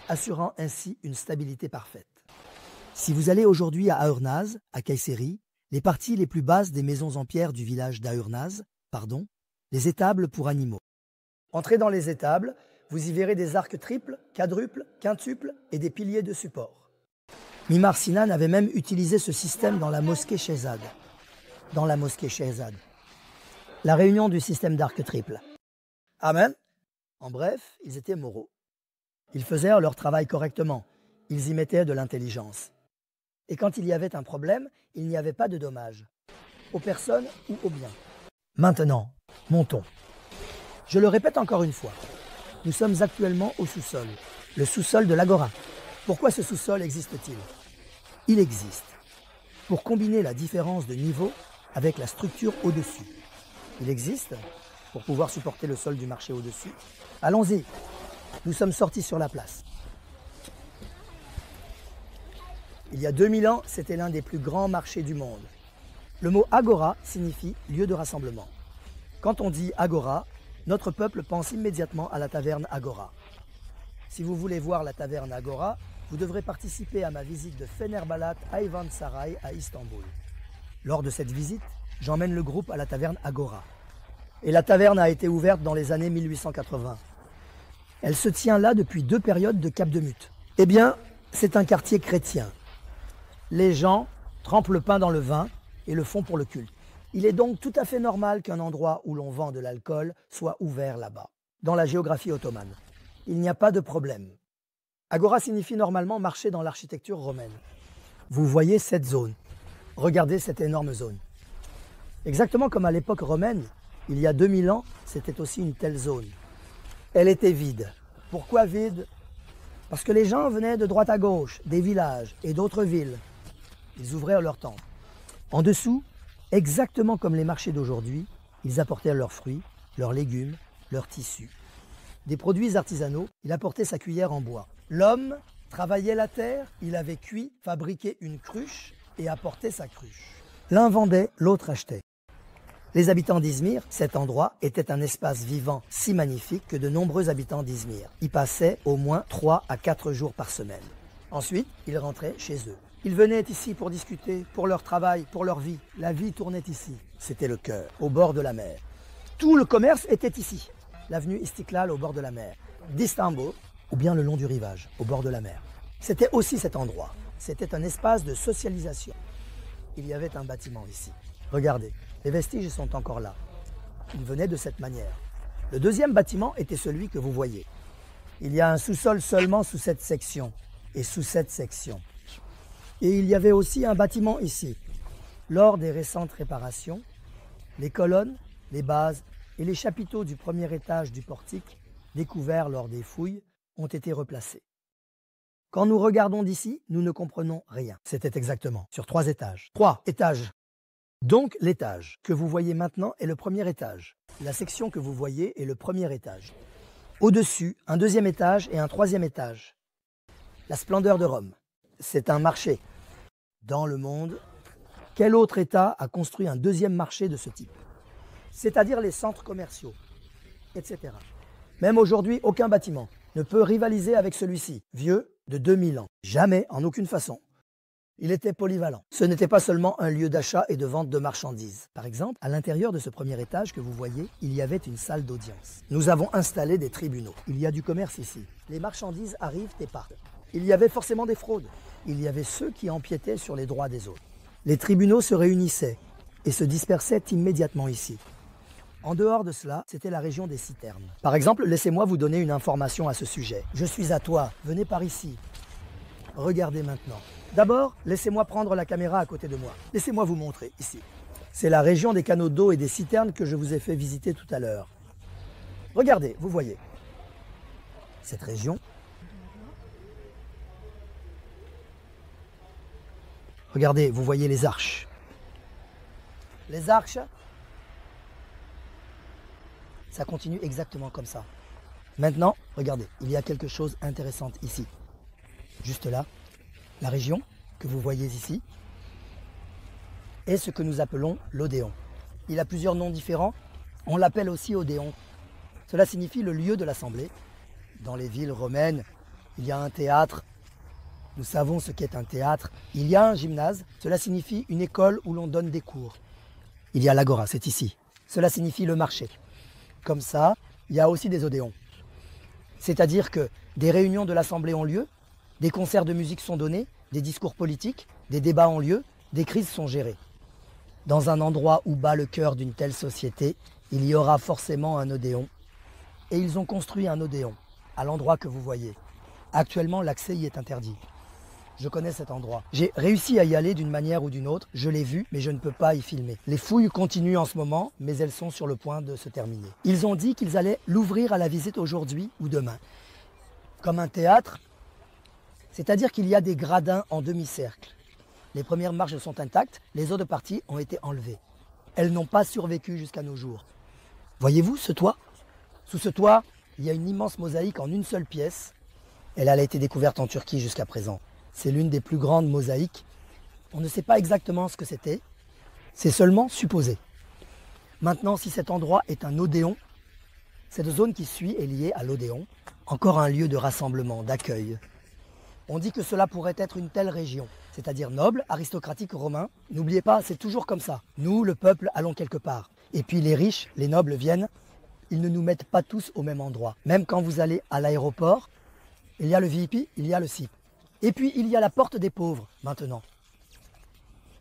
assurant ainsi une stabilité parfaite. Si vous allez aujourd'hui à Aurnaz, à Kayseri, les parties les plus basses des maisons en pierre du village d'Aurnaz, les étables pour animaux. Entrez dans les étables, vous y verrez des arcs triples, quadruples, quintuples et des piliers de support. Mimar Sinan avait même utilisé ce système dans la mosquée Shehzad. La réunion du système d'arcs triples. Amen. En bref, ils étaient moraux. Ils faisaient leur travail correctement. Ils y mettaient de l'intelligence. Et quand il y avait un problème, il n'y avait pas de dommages, aux personnes ou aux biens. Maintenant, montons. Je le répète encore une fois, nous sommes actuellement au sous-sol, le sous-sol de l'Agora. Pourquoi ce sous-sol existe-t-il? Il existe pour combiner la différence de niveau avec la structure au-dessus. Il existe pour pouvoir supporter le sol du marché au-dessus. Allons-y, nous sommes sortis sur la place. Il y a 2000 ans, c'était l'un des plus grands marchés du monde. Le mot agora signifie lieu de rassemblement. Quand on dit agora, notre peuple pense immédiatement à la taverne Agora. Si vous voulez voir la taverne Agora, vous devrez participer à ma visite de Fenerbahçe Ayvansaray à Istanbul. Lors de cette visite, j'emmène le groupe à la taverne Agora. Et la taverne a été ouverte dans les années 1880. Elle se tient là depuis 2 périodes de Cap de Mute. Eh bien, c'est un quartier chrétien. Les gens trempent le pain dans le vin et le font pour le culte. Il est donc tout à fait normal qu'un endroit où l'on vend de l'alcool soit ouvert là-bas, dans la géographie ottomane. Il n'y a pas de problème. Agora signifie normalement marché dans l'architecture romaine. Vous voyez cette zone. Regardez cette énorme zone. Exactement comme à l'époque romaine, il y a 2000 ans, c'était aussi une telle zone. Elle était vide. Pourquoi vide? Parce que les gens venaient de droite à gauche, des villages et d'autres villes. Ils ouvraient leur temple. En dessous, exactement comme les marchés d'aujourd'hui, ils apportaient leurs fruits, leurs légumes, leurs tissus. Des produits artisanaux, il apportait sa cuillère en bois. L'homme travaillait la terre, il avait cuit, fabriqué une cruche et apportait sa cruche. L'un vendait, l'autre achetait. Les habitants d'Izmir, cet endroit était un espace vivant si magnifique que de nombreux habitants d'Izmir y passaient au moins 3 à 4 jours par semaine. Ensuite, ils rentraient chez eux. Ils venaient ici pour discuter, pour leur travail, pour leur vie. La vie tournait ici. C'était le cœur, au bord de la mer. Tout le commerce était ici. L'avenue Istiklal au bord de la mer, d'Istanbul, ou bien le long du rivage, au bord de la mer. C'était aussi cet endroit. C'était un espace de socialisation. Il y avait un bâtiment ici. Regardez, les vestiges sont encore là. Ils venaient de cette manière. Le deuxième bâtiment était celui que vous voyez. Il y a un sous-sol seulement sous cette section et sous cette section. Et il y avait aussi un bâtiment ici. Lors des récentes réparations, les colonnes, les bases et les chapiteaux du premier étage du portique, découverts lors des fouilles, ont été replacés. Quand nous regardons d'ici, nous ne comprenons rien. C'était exactement sur 3 étages. 3 étages. Donc l'étage que vous voyez maintenant est le premier étage. La section que vous voyez est le premier étage. Au-dessus, un deuxième étage et un troisième étage. La splendeur de Rome. C'est un marché. Dans le monde, quel autre État a construit un deuxième marché de ce type? C'est-à-dire les centres commerciaux, etc. Même aujourd'hui, aucun bâtiment ne peut rivaliser avec celui-ci, vieux de 2000 ans. Jamais, en aucune façon. Il était polyvalent. Ce n'était pas seulement un lieu d'achat et de vente de marchandises. Par exemple, à l'intérieur de ce premier étage que vous voyez, il y avait une salle d'audience. Nous avons installé des tribunaux. Il y a du commerce ici. Les marchandises arrivent et partent. Il y avait forcément des fraudes. Il y avait ceux qui empiétaient sur les droits des autres. Les tribunaux se réunissaient et se dispersaient immédiatement ici. En dehors de cela, c'était la région des citernes. Par exemple, laissez-moi vous donner une information à ce sujet. Je suis à toi, venez par ici. Regardez maintenant. D'abord, laissez-moi prendre la caméra à côté de moi. Laissez-moi vous montrer, ici. C'est la région des canaux d'eau et des citernes que je vous ai fait visiter tout à l'heure. Regardez, vous voyez. Cette région. Regardez, vous voyez les arches. Les arches, ça continue exactement comme ça. Maintenant, regardez, il y a quelque chose d'intéressant ici. Juste là, la région que vous voyez ici est ce que nous appelons l'Odéon. Il a plusieurs noms différents. On l'appelle aussi Odéon. Cela signifie le lieu de l'assemblée. Dans les villes romaines, il y a un théâtre. Nous savons ce qu'est un théâtre. Il y a un gymnase. Cela signifie une école où l'on donne des cours. Il y a l'agora, c'est ici. Cela signifie le marché. Comme ça, il y a aussi des odéons. C'est-à-dire que des réunions de l'assemblée ont lieu, des concerts de musique sont donnés, des discours politiques, des débats ont lieu, des crises sont gérées. Dans un endroit où bat le cœur d'une telle société, il y aura forcément un odéon. Et ils ont construit un odéon, à l'endroit que vous voyez. Actuellement, l'accès y est interdit. Je connais cet endroit. J'ai réussi à y aller d'une manière ou d'une autre. Je l'ai vu, mais je ne peux pas y filmer. Les fouilles continuent en ce moment, mais elles sont sur le point de se terminer. Ils ont dit qu'ils allaient l'ouvrir à la visite aujourd'hui ou demain. Comme un théâtre, c'est-à-dire qu'il y a des gradins en demi-cercle. Les premières marches sont intactes, les autres parties ont été enlevées. Elles n'ont pas survécu jusqu'à nos jours. Voyez-vous ce toit? Sous ce toit, il y a une immense mosaïque en une seule pièce. Elle a été découverte en Turquie jusqu'à présent. C'est l'une des plus grandes mosaïques. On ne sait pas exactement ce que c'était, c'est seulement supposé. Maintenant, si cet endroit est un odéon, cette zone qui suit est liée à l'odéon, encore un lieu de rassemblement, d'accueil. On dit que cela pourrait être une telle région, c'est-à-dire noble, aristocratique, romain. N'oubliez pas, c'est toujours comme ça. Nous, le peuple, allons quelque part. Et puis les riches, les nobles viennent, ils ne nous mettent pas tous au même endroit. Même quand vous allez à l'aéroport, il y a le VIP, il y a le SIP. Et puis il y a la porte des pauvres, maintenant.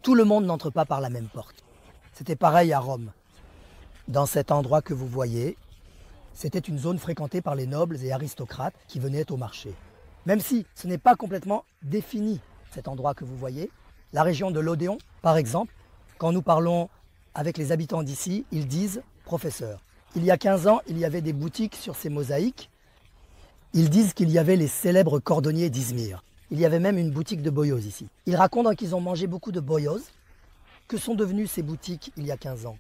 Tout le monde n'entre pas par la même porte. C'était pareil à Rome. Dans cet endroit que vous voyez, c'était une zone fréquentée par les nobles et aristocrates qui venaient au marché. Même si ce n'est pas complètement défini, cet endroit que vous voyez, la région de l'Odéon, par exemple, quand nous parlons avec les habitants d'ici, ils disent « professeur ». Il y a 15 ans, il y avait des boutiques sur ces mosaïques. Ils disent qu'il y avait les célèbres cordonniers d'Izmir. Il y avait même une boutique de boyos ici. Ils racontent qu'ils ont mangé beaucoup de boyos. Que sont devenues ces boutiques il y a 15 ans?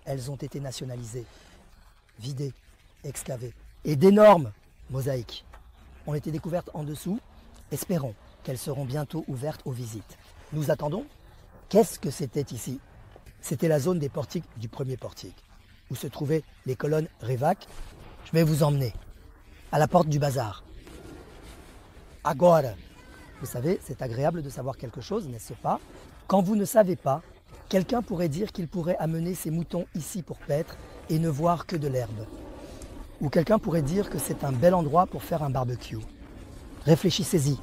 Elles ont été nationalisées, vidées, excavées. Et d'énormes mosaïques ont été découvertes en dessous. Espérons qu'elles seront bientôt ouvertes aux visites. Nous attendons. Qu'est-ce que c'était ici? C'était la zone des portiques du premier portique, où se trouvaient les colonnes Révac. Je vais vous emmener à la porte du bazar. Agora. Vous savez, c'est agréable de savoir quelque chose, n'est-ce pas? Quand vous ne savez pas, quelqu'un pourrait dire qu'il pourrait amener ses moutons ici pour paître et ne voir que de l'herbe. Ou quelqu'un pourrait dire que c'est un bel endroit pour faire un barbecue. Réfléchissez-y.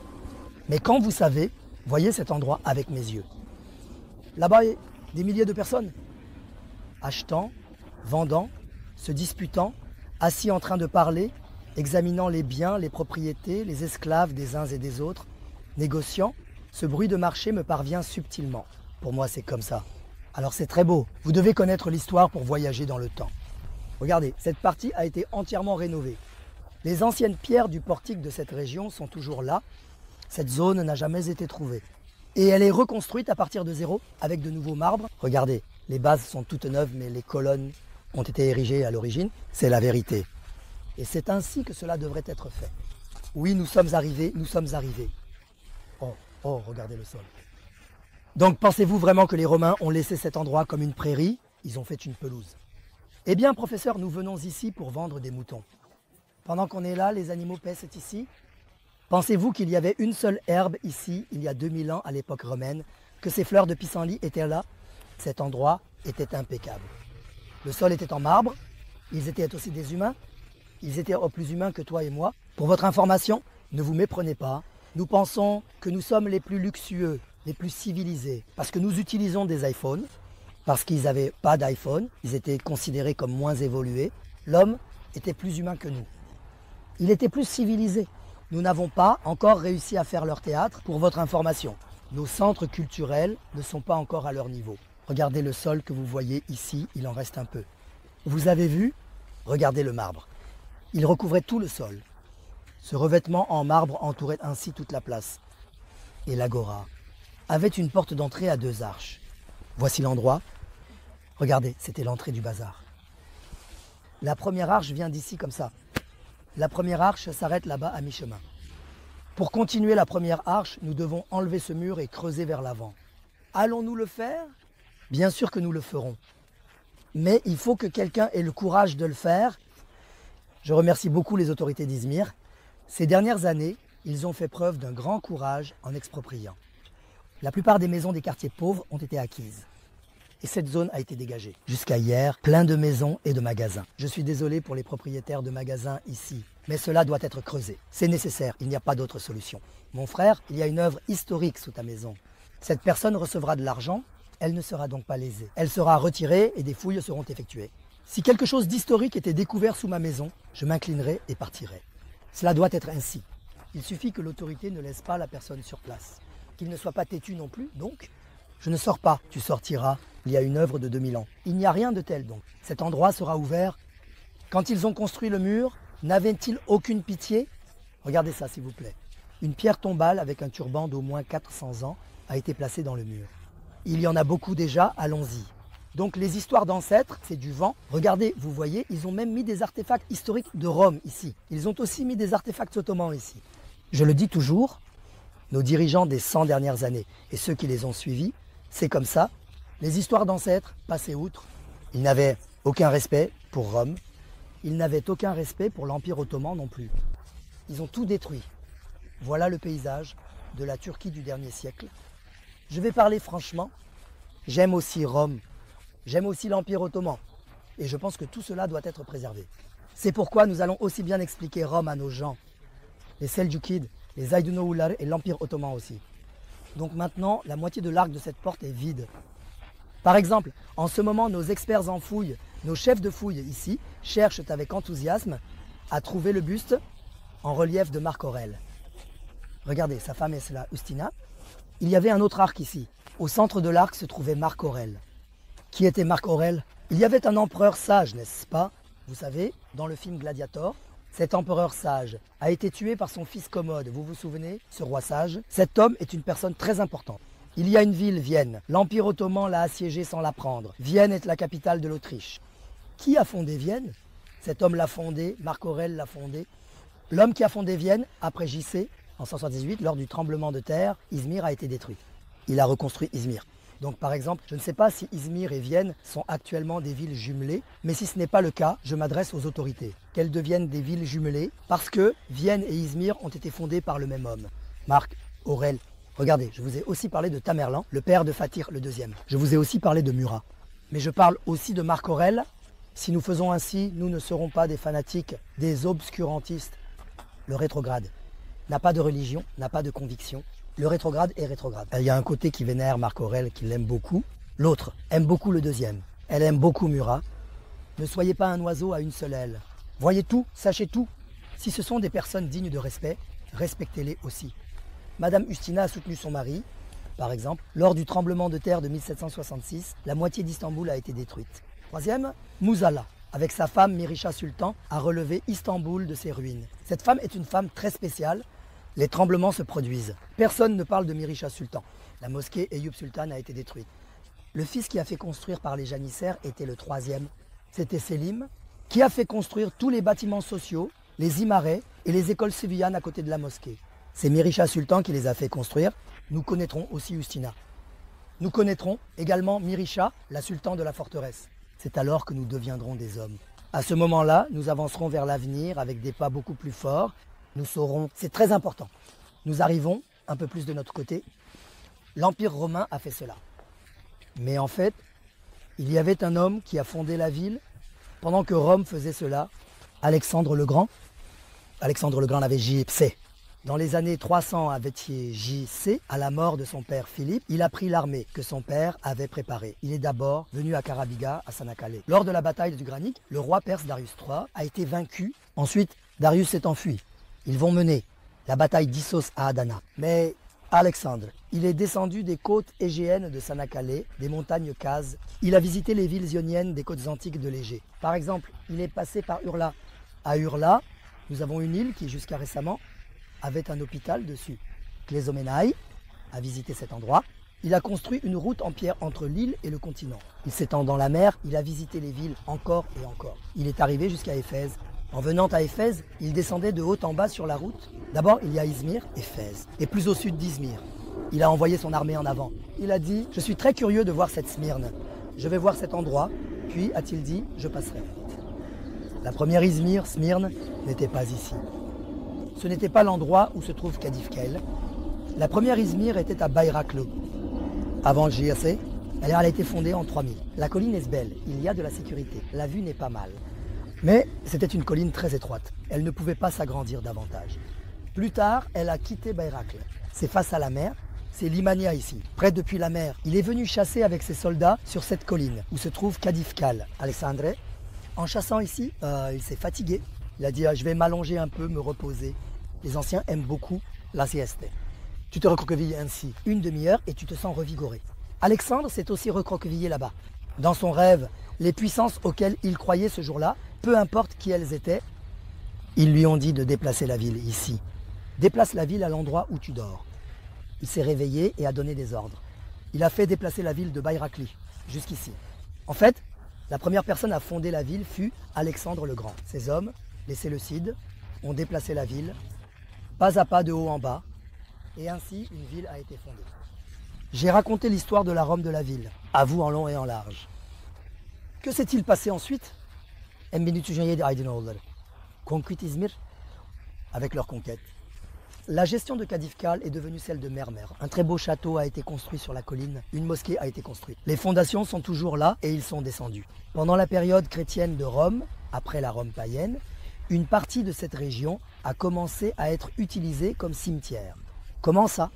Mais quand vous savez, voyez cet endroit avec mes yeux. Là-bas, il y a des milliers de personnes. Achetant, vendant, se disputant, assis en train de parler, examinant les biens, les propriétés, les esclaves des uns et des autres, négociant, ce bruit de marché me parvient subtilement. Pour moi, c'est comme ça. Alors c'est très beau. Vous devez connaître l'histoire pour voyager dans le temps. Regardez, cette partie a été entièrement rénovée. Les anciennes pierres du portique de cette région sont toujours là. Cette zone n'a jamais été trouvée. Et elle est reconstruite à partir de zéro avec de nouveaux marbres. Regardez, les bases sont toutes neuves, mais les colonnes ont été érigées à l'origine. C'est la vérité. Et c'est ainsi que cela devrait être fait. Oui, nous sommes arrivés, nous sommes arrivés. Oh, regardez le sol. Donc pensez-vous vraiment que les Romains ont laissé cet endroit comme une prairie? Ils ont fait une pelouse. Eh bien, professeur, nous venons ici pour vendre des moutons. Pendant qu'on est là, les animaux paissent ici. Pensez-vous qu'il y avait une seule herbe ici, il y a 2000 ans à l'époque romaine, que ces fleurs de pissenlit étaient là? Cet endroit était impeccable. Le sol était en marbre, ils étaient aussi des humains, ils étaient plus humains que toi et moi. Pour votre information, ne vous méprenez pas, nous pensons que nous sommes les plus luxueux, les plus civilisés, parce que nous utilisons des iPhones, parce qu'ils n'avaient pas d'iPhone, ils étaient considérés comme moins évolués. L'homme était plus humain que nous. Il était plus civilisé. Nous n'avons pas encore réussi à faire leur théâtre. Pour votre information, nos centres culturels ne sont pas encore à leur niveau. Regardez le sol que vous voyez ici, il en reste un peu. Vous avez vu? Regardez le marbre. Il recouvrait tout le sol. Ce revêtement en marbre entourait ainsi toute la place. Et l'agora avait une porte d'entrée à 2 arches. Voici l'endroit. Regardez, c'était l'entrée du bazar. La première arche vient d'ici comme ça. La première arche s'arrête là-bas à mi-chemin. Pour continuer la première arche, nous devons enlever ce mur et creuser vers l'avant. Allons-nous le faire? Bien sûr que nous le ferons. Mais il faut que quelqu'un ait le courage de le faire. Je remercie beaucoup les autorités d'Izmir. Ces dernières années, ils ont fait preuve d'un grand courage en expropriant. La plupart des maisons des quartiers pauvres ont été acquises. Et cette zone a été dégagée. Jusqu'à hier, plein de maisons et de magasins. Je suis désolé pour les propriétaires de magasins ici, mais cela doit être creusé. C'est nécessaire, il n'y a pas d'autre solution. Mon frère, il y a une œuvre historique sous ta maison. Cette personne recevra de l'argent, elle ne sera donc pas lésée. Elle sera retirée et des fouilles seront effectuées. Si quelque chose d'historique était découvert sous ma maison, je m'inclinerai et partirai. Cela doit être ainsi. Il suffit que l'autorité ne laisse pas la personne sur place. Qu'il ne soit pas têtu non plus, donc je ne sors pas, tu sortiras. Il y a une œuvre de 2000 ans. Il n'y a rien de tel donc. Cet endroit sera ouvert. Quand ils ont construit le mur, n'avaient-ils aucune pitié? Regardez ça s'il vous plaît. Une pierre tombale avec un turban d'au moins 400 ans a été placée dans le mur. Il y en a beaucoup déjà, allons-y. Donc les histoires d'ancêtres, c'est du vent. Regardez, vous voyez, ils ont même mis des artefacts historiques de Rome ici. Ils ont aussi mis des artefacts ottomans ici. Je le dis toujours, nos dirigeants des 100 dernières années et ceux qui les ont suivis, c'est comme ça. Les histoires d'ancêtres passaient outre. Ils n'avaient aucun respect pour Rome. Ils n'avaient aucun respect pour l'Empire ottoman non plus. Ils ont tout détruit. Voilà le paysage de la Turquie du dernier siècle. Je vais parler franchement. J'aime aussi Rome. J'aime aussi l'Empire ottoman. Et je pense que tout cela doit être préservé. C'est pourquoi nous allons aussi bien expliquer Rome à nos gens. Les Seljoukides, les Aydounoğulları et l'Empire ottoman aussi. Donc maintenant, la moitié de l'arc de cette porte est vide. Par exemple, en ce moment, nos experts en fouilles, nos chefs de fouilles ici, cherchent avec enthousiasme à trouver le buste en relief de Marc Aurèle. Regardez, sa femme est là, Ustina. Il y avait un autre arc ici. Au centre de l'arc se trouvait Marc Aurèle. Qui était Marc Aurèle? Il y avait un empereur sage, n'est-ce pas? Vous savez, dans le film Gladiator, cet empereur sage a été tué par son fils Commode. Vous vous souvenez, ce roi sage? Cet homme est une personne très importante. Il y a une ville, Vienne. L'Empire ottoman l'a assiégée sans la prendre. Vienne est la capitale de l'Autriche. Qui a fondé Vienne? Cet homme l'a fondé, Marc Aurèle l'a fondé. L'homme qui a fondé Vienne, après JC, en 178, lors du tremblement de terre, Izmir a été détruit. Il a reconstruit Izmir. Donc par exemple, je ne sais pas si Izmir et Vienne sont actuellement des villes jumelées, mais si ce n'est pas le cas, je m'adresse aux autorités. Qu'elles deviennent des villes jumelées, parce que Vienne et Izmir ont été fondées par le même homme, Marc Aurèle. Regardez, je vous ai aussi parlé de Tamerlan, le père de Fatir le deuxième. Je vous ai aussi parlé de Murat. Mais je parle aussi de Marc Aurèle. Si nous faisons ainsi, nous ne serons pas des fanatiques, des obscurantistes. Le rétrograde n'a pas de religion, n'a pas de conviction. Le rétrograde est rétrograde. Il y a un côté qui vénère Marc Aurèle, qui l'aime beaucoup. L'autre aime beaucoup le deuxième. Elle aime beaucoup Murat. Ne soyez pas un oiseau à une seule aile. Voyez tout, sachez tout. Si ce sont des personnes dignes de respect, respectez-les aussi. Madame Ustina a soutenu son mari, par exemple. Lors du tremblement de terre de 1766, la moitié d'Istanbul a été détruite. Troisième, Mouzala, avec sa femme Mirisha Sultan, a relevé Istanbul de ses ruines. Cette femme est une femme très spéciale. Les tremblements se produisent. Personne ne parle de Mirisha Sultan. La mosquée Eyüp Sultan a été détruite. Le fils qui a fait construire par les janissaires était le troisième. C'était Selim, qui a fait construire tous les bâtiments sociaux, les imarets et les écoles sévillanes à côté de la mosquée. C'est Mirisha Sultan qui les a fait construire. Nous connaîtrons aussi Ustina. Nous connaîtrons également Mirisha, la sultane de la forteresse. C'est alors que nous deviendrons des hommes. À ce moment-là, nous avancerons vers l'avenir avec des pas beaucoup plus forts. Nous saurons, c'est très important. Nous arrivons un peu plus de notre côté. L'Empire romain a fait cela. Mais en fait, il y avait un homme qui a fondé la ville pendant que Rome faisait cela. Alexandre le Grand. Alexandre le Grand avait JC. Dans les années 300 avec JC, à la mort de son père Philippe, il a pris l'armée que son père avait préparée. Il est d'abord venu à Karabiga, à Sanakkale. Lors de la bataille du Granic, le roi perse Darius III a été vaincu. Ensuite, Darius s'est enfui. Ils vont mener la bataille d'Issos à Adana. Mais Alexandre, il est descendu des côtes égéennes de Sanakkale, des montagnes Kaz. Il a visité les villes ioniennes des côtes antiques de l'Égée. Par exemple, il est passé par Urla. À Urla, nous avons une île qui, jusqu'à récemment, avait un hôpital dessus. Clésoménaï a visité cet endroit. Il a construit une route en pierre entre l'île et le continent. Il s'étend dans la mer, il a visité les villes encore et encore. Il est arrivé jusqu'à Éphèse. En venant à Éphèse, il descendait de haut en bas sur la route. D'abord, il y a Izmir, Éphèse, et plus au sud d'Izmir. Il a envoyé son armée en avant. Il a dit « Je suis très curieux de voir cette Smyrne. Je vais voir cet endroit, puis, a-t-il dit, je passerai. » La première Izmir, Smyrne, n'était pas ici. Ce n'était pas l'endroit où se trouve Kadifkel. La première Izmir était à Bayraklı. Avant le JRC, elle a été fondée en 3000. La colline est belle, il y a de la sécurité, la vue n'est pas mal. Mais c'était une colline très étroite, elle ne pouvait pas s'agrandir davantage. Plus tard, elle a quitté Bayraklı. C'est face à la mer, c'est Limania ici, près depuis la mer. Il est venu chasser avec ses soldats sur cette colline où se trouve Kadifkal. Alexandre, en chassant ici, il s'est fatigué. Il a dit je vais m'allonger un peu, me reposer. Les anciens aiment beaucoup la sieste. Tu te recroquevilles ainsi une demi-heure et tu te sens revigoré. Alexandre s'est aussi recroquevillé là-bas. Dans son rêve, les puissances auxquelles il croyait ce jour-là, peu importe qui elles étaient, ils lui ont dit de déplacer la ville ici. Déplace la ville à l'endroit où tu dors. Il s'est réveillé et a donné des ordres. Il a fait déplacer la ville de Bayraklı jusqu'ici. En fait, la première personne à fonder la ville fut Alexandre le Grand. Ses hommes, les Séleucides, ont déplacé la ville, pas à pas de haut en bas. et ainsi une ville a été fondée. J'ai raconté l'histoire de la Rome de la ville, à vous en long et en large. Que s'est-il passé ensuite? Conquit Izmir avec leur conquête. La gestion de Kadifkal est devenue celle de Mermer. Un très beau château a été construit sur la colline, une mosquée a été construite. Les fondations sont toujours là et ils sont descendus. Pendant la période chrétienne de Rome, après la Rome païenne, une partie de cette région a commencé à être utilisée comme cimetière. Comment ça,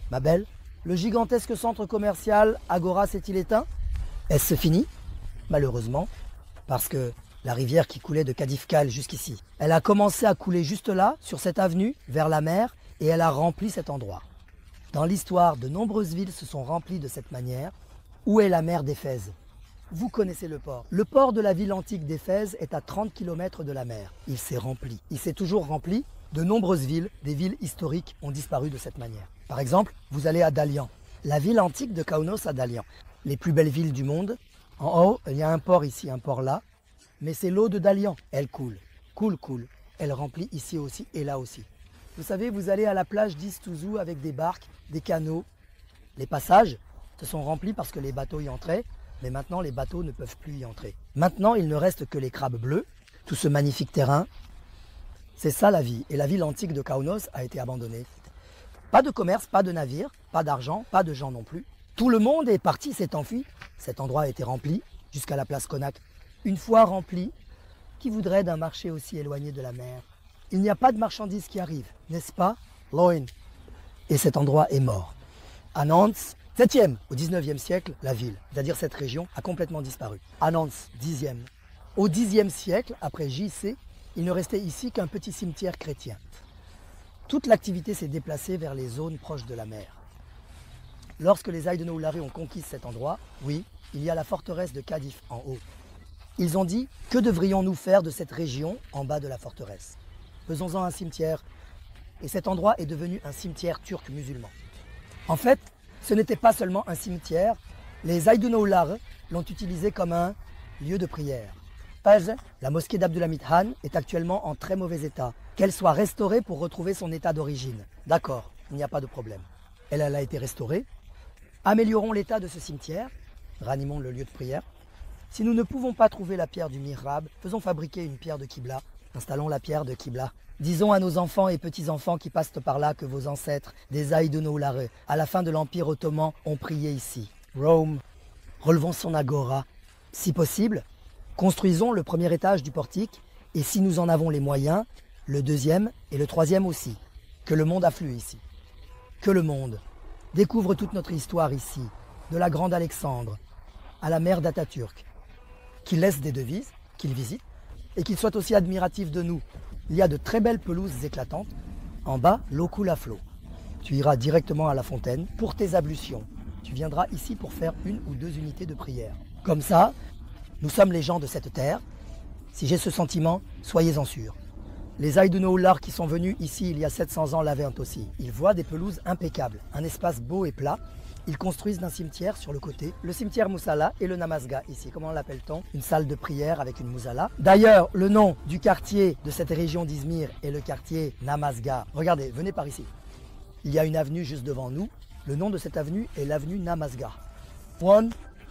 ma belle? Le gigantesque centre commercial Agora s'est-il éteint? Est-ce fini? Malheureusement, parce que la rivière qui coulait de Kadifkal jusqu'ici, elle a commencé à couler juste là, sur cette avenue, vers la mer, et elle a rempli cet endroit. Dans l'histoire, de nombreuses villes se sont remplies de cette manière. Où est la mer d'Éphèse? Vous connaissez le port. Le port de la ville antique d'Éphèse est à 30 km de la mer. Il s'est rempli. Il s'est toujours rempli. De nombreuses villes, des villes historiques, ont disparu de cette manière. Par exemple, vous allez à Dalian, la ville antique de Kaunos à Dalian. Les plus belles villes du monde. En haut, il y a un port ici, un port là. Mais c'est l'eau de Dalian. Elle coule, coule. Elle remplit ici aussi et là aussi. Vous savez, vous allez à la plage d'Istouzou avec des barques, des canots. Les passages se sont remplis parce que les bateaux y entraient, mais maintenant les bateaux ne peuvent plus y entrer. Maintenant, il ne reste que les crabes bleus, tout ce magnifique terrain. C'est ça la vie. Et la ville antique de Kaunos a été abandonnée. Pas de commerce, pas de navire, pas d'argent, pas de gens non plus. Tout le monde est parti, s'est enfui. Cet endroit a été rempli jusqu'à la place Konak. Une fois rempli, qui voudrait d'un marché aussi éloigné de la mer? Il n'y a pas de marchandises qui arrivent, n'est-ce pas? Loin. Et cet endroit est mort. Anans, 7e, au 19e siècle, la ville, c'est-à-dire cette région, a complètement disparu. Anans, 10e. Au 10e siècle, après JC, il ne restait ici qu'un petit cimetière chrétien. Toute l'activité s'est déplacée vers les zones proches de la mer. Lorsque les Haïdouno-Oulari ont conquis cet endroit, oui, il y a la forteresse de Kadif en haut. Ils ont dit, que devrions-nous faire de cette région en bas de la forteresse? Faisons-en un cimetière. Et cet endroit est devenu un cimetière turc musulman. En fait, ce n'était pas seulement un cimetière, les Haïdouno-Oulari l'ont utilisé comme un lieu de prière. La mosquée d'Abdulhamid Han est actuellement en très mauvais état. Qu'elle soit restaurée pour retrouver son état d'origine. D'accord, il n'y a pas de problème. Elle a été restaurée. Améliorons l'état de ce cimetière. Ranimons le lieu de prière. Si nous ne pouvons pas trouver la pierre du mihrab, faisons fabriquer une pierre de Qibla. Installons la pierre de Qibla. Disons à nos enfants et petits-enfants qui passent par là que vos ancêtres, des Haïdouno-Oulari, à la fin de l'Empire ottoman, ont prié ici. Rome, relevons son agora. Si possible, construisons le premier étage du portique et si nous en avons les moyens, le deuxième et le troisième aussi. Que le monde afflue ici. Que le monde découvre toute notre histoire ici, de la grande Alexandre à la mère d'Atatürk. Qu'il laisse des devises, qu'il visite et qu'il soit aussi admiratif de nous. Il y a de très belles pelouses éclatantes. En bas, l'eau coule à flot. Tu iras directement à la fontaine pour tes ablutions. Tu viendras ici pour faire 1 ou 2 unités de prière. Comme ça, nous sommes les gens de cette terre. Si j'ai ce sentiment, soyez-en sûrs. Les Haïdouno-Oulari qui sont venus ici il y a 700 ans l'avaient aussi. Ils voient des pelouses impeccables, un espace beau et plat. Ils construisent d'un cimetière sur le côté, le cimetière Moussala et le Namazga ici. Comment l'appelle-t-on? Une salle de prière avec une Moussala. D'ailleurs, le nom du quartier de cette région d'Izmir est le quartier Namazga. Regardez, venez par ici. Il y a une avenue juste devant nous. Le nom de cette avenue est l'avenue Namazga.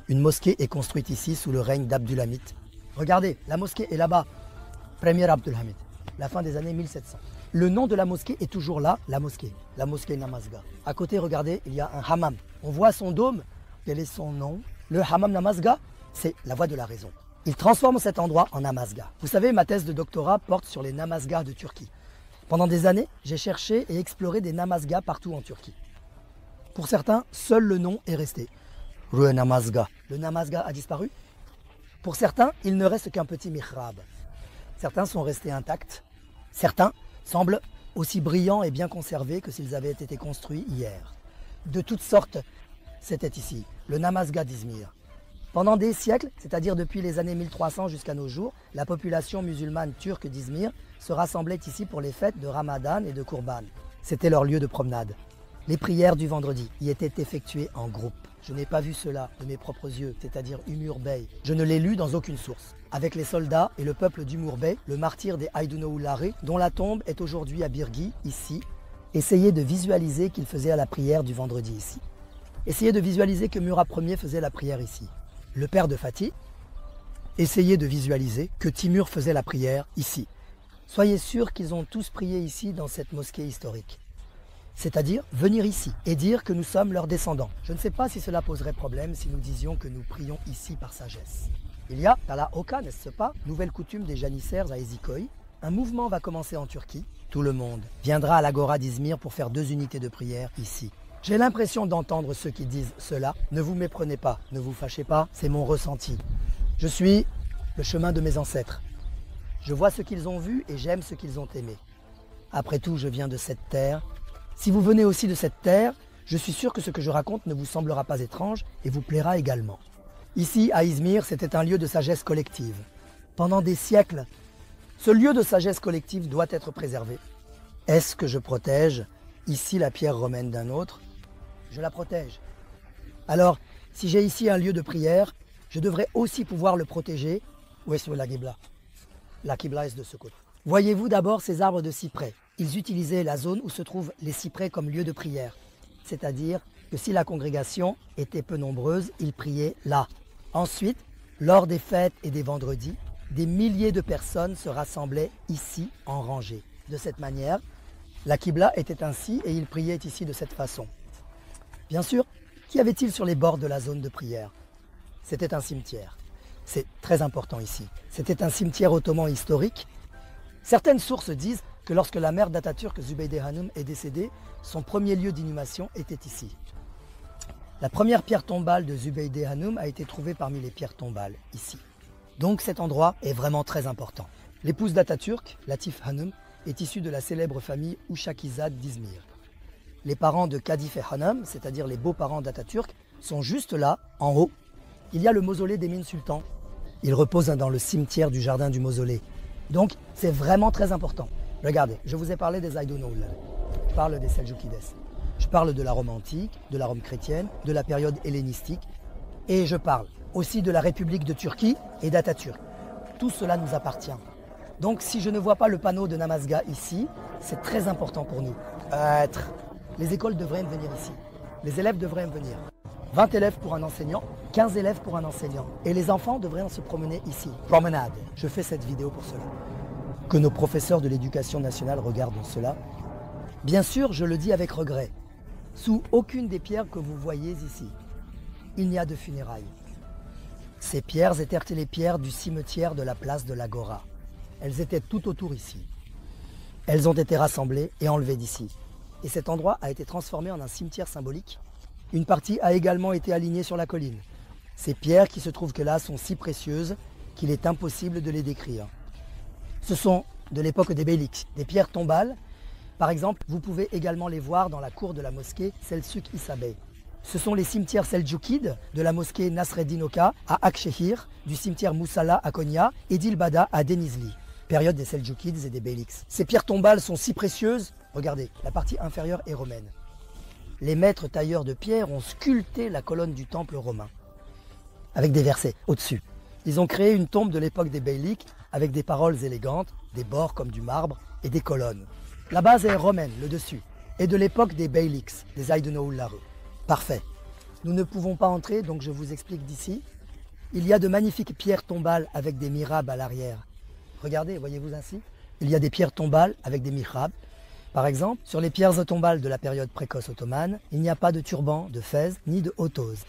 Une mosquée est construite ici sous le règne d'Abdulhamid. Regardez, la mosquée est là-bas. Premier Abdulhamid, la fin des années 1700. Le nom de la mosquée est toujours là, la mosquée Namazga. À côté, regardez, il y a un hammam. On voit son dôme. Quel est son nom? Le hammam Namazga, c'est la voie de la raison. Il transforme cet endroit en Namazga. Vous savez, ma thèse de doctorat porte sur les Namazgas de Turquie. Pendant des années, j'ai cherché et exploré des Namazgas partout en Turquie. Pour certains, seul le nom est resté. Rue Namazga. Le Namazga a disparu. Pour certains, il ne reste qu'un petit mihrab. Certains sont restés intacts. Certains semblent aussi brillants et bien conservés que s'ils avaient été construits hier. De toutes sortes, c'était ici, le Namazga d'Izmir. Pendant des siècles, c'est-à-dire depuis les années 1300 jusqu'à nos jours, la population musulmane turque d'Izmir se rassemblait ici pour les fêtes de Ramadan et de Kurban. C'était leur lieu de promenade. Les prières du vendredi y étaient effectuées en groupe. Je n'ai pas vu cela de mes propres yeux, c'est-à-dire Umur Bey. Je ne l'ai lu dans aucune source. Avec les soldats et le peuple d'Umur Bey, le martyr des Haïdouno-Oulari, dont la tombe est aujourd'hui à Birgi, ici, Essayez de visualiser qu'il faisait à la prière du vendredi ici. Essayez de visualiser que Murat Ier faisait la prière ici. Le père de Fatih, essayez de visualiser que Timur faisait la prière ici. Soyez sûrs qu'ils ont tous prié ici dans cette mosquée historique. C'est-à-dire venir ici et dire que nous sommes leurs descendants. Je ne sais pas si cela poserait problème si nous disions que nous prions ici par sagesse. Il y a, à la Oka, n'est-ce pas, nouvelle coutume des janissaires à Ezikoy. Un mouvement va commencer en Turquie. Tout le monde viendra à l'Agora d'Izmir pour faire 2 unités de prière ici. J'ai l'impression d'entendre ceux qui disent cela. Ne vous méprenez pas, ne vous fâchez pas, c'est mon ressenti. Je suis le chemin de mes ancêtres. Je vois ce qu'ils ont vu et j'aime ce qu'ils ont aimé. Après tout, je viens de cette terre. Si vous venez aussi de cette terre, je suis sûr que ce que je raconte ne vous semblera pas étrange et vous plaira également. Ici, à Izmir, c'était un lieu de sagesse collective. Pendant des siècles, ce lieu de sagesse collective doit être préservé. Est-ce que je protège ici la pierre romaine d'un autre? Je la protège. Alors, si j'ai ici un lieu de prière, je devrais aussi pouvoir le protéger. Où est-ce la Qibla? La Qibla est de ce côté. Voyez-vous d'abord ces arbres de cyprès. Ils utilisaient la zone où se trouvent les cyprès comme lieu de prière. C'est-à-dire que si la congrégation était peu nombreuse, ils priaient là. Ensuite, lors des fêtes et des vendredis, des milliers de personnes se rassemblaient ici en rangée. De cette manière, la Qibla était ainsi et ils priaient ici de cette façon. Bien sûr, qu'y avait-il sur les bords de la zone de prière? C'était un cimetière. C'est très important ici. C'était un cimetière ottoman historique. Certaines sources disent que lorsque la mère d'Atatürk, Zübeyde Hanım, est décédée, son premier lieu d'inhumation était ici. La première pierre tombale de Zübeyde Hanım a été trouvée parmi les pierres tombales, ici. Donc cet endroit est vraiment très important. L'épouse d'Atatürk, Latif Hanım, est issue de la célèbre famille Uşakizade d'Izmir. Les parents de Kadife Hanım, c'est-à-dire les beaux-parents d'Atatürk, sont juste là, en haut. Il y a le mausolée d'Emin Sultan. Il repose dans le cimetière du jardin du mausolée. Donc c'est vraiment très important. Regardez, je vous ai parlé des Aydonoğulları. Je parle des Seljukides. Je parle de la Rome antique, de la Rome chrétienne, de la période hellénistique. Et je parle aussi de la République de Turquie et d'Atatürk. Tout cela nous appartient. Donc si je ne vois pas le panneau de Namazga ici, c'est très important pour nous. Les écoles devraient venir ici. Les élèves devraient venir. 20 élèves pour un enseignant, 15 élèves pour un enseignant. Et les enfants devraient se promener ici. Promenade. Je fais cette vidéo pour cela. Que nos professeurs de l'éducation nationale regardent cela. Bien sûr, je le dis avec regret. Sous aucune des pierres que vous voyez ici, il n'y a de funérailles. Ces pierres étaient les pierres du cimetière de la place de l'Agora. Elles étaient tout autour ici. Elles ont été rassemblées et enlevées d'ici. Et cet endroit a été transformé en un cimetière symbolique. Une partie a également été alignée sur la colline. Ces pierres qui se trouvent que là sont si précieuses qu'il est impossible de les décrire. Ce sont de l'époque des Beyliks, des pierres tombales. Par exemple, vous pouvez également les voir dans la cour de la mosquée Selçuk İsa Bey. Ce sont les cimetières Seldjoukides de la mosquée Nasreddin Oka à Akşehir, du cimetière Moussala à Konya et d'Ilbada à Denizli, période des Seldjoukides et des Beyliks. Ces pierres tombales sont si précieuses, regardez, la partie inférieure est romaine. Les maîtres tailleurs de pierre ont sculpté la colonne du temple romain, avec des versets au-dessus. Ils ont créé une tombe de l'époque des Beyliks avec des paroles élégantes, des bords comme du marbre et des colonnes. La base est romaine, le dessus, et de l'époque des Beyliks, des Aydonoğulları. Parfait. Nous ne pouvons pas entrer, donc je vous explique d'ici. Il y a de magnifiques pierres tombales avec des mihrabs à l'arrière. Regardez, voyez-vous ainsi? Il y a des pierres tombales avec des mihrabs. Par exemple, sur les pierres tombales de la période précoce ottomane, il n'y a pas de turban, de fez, ni de hotose.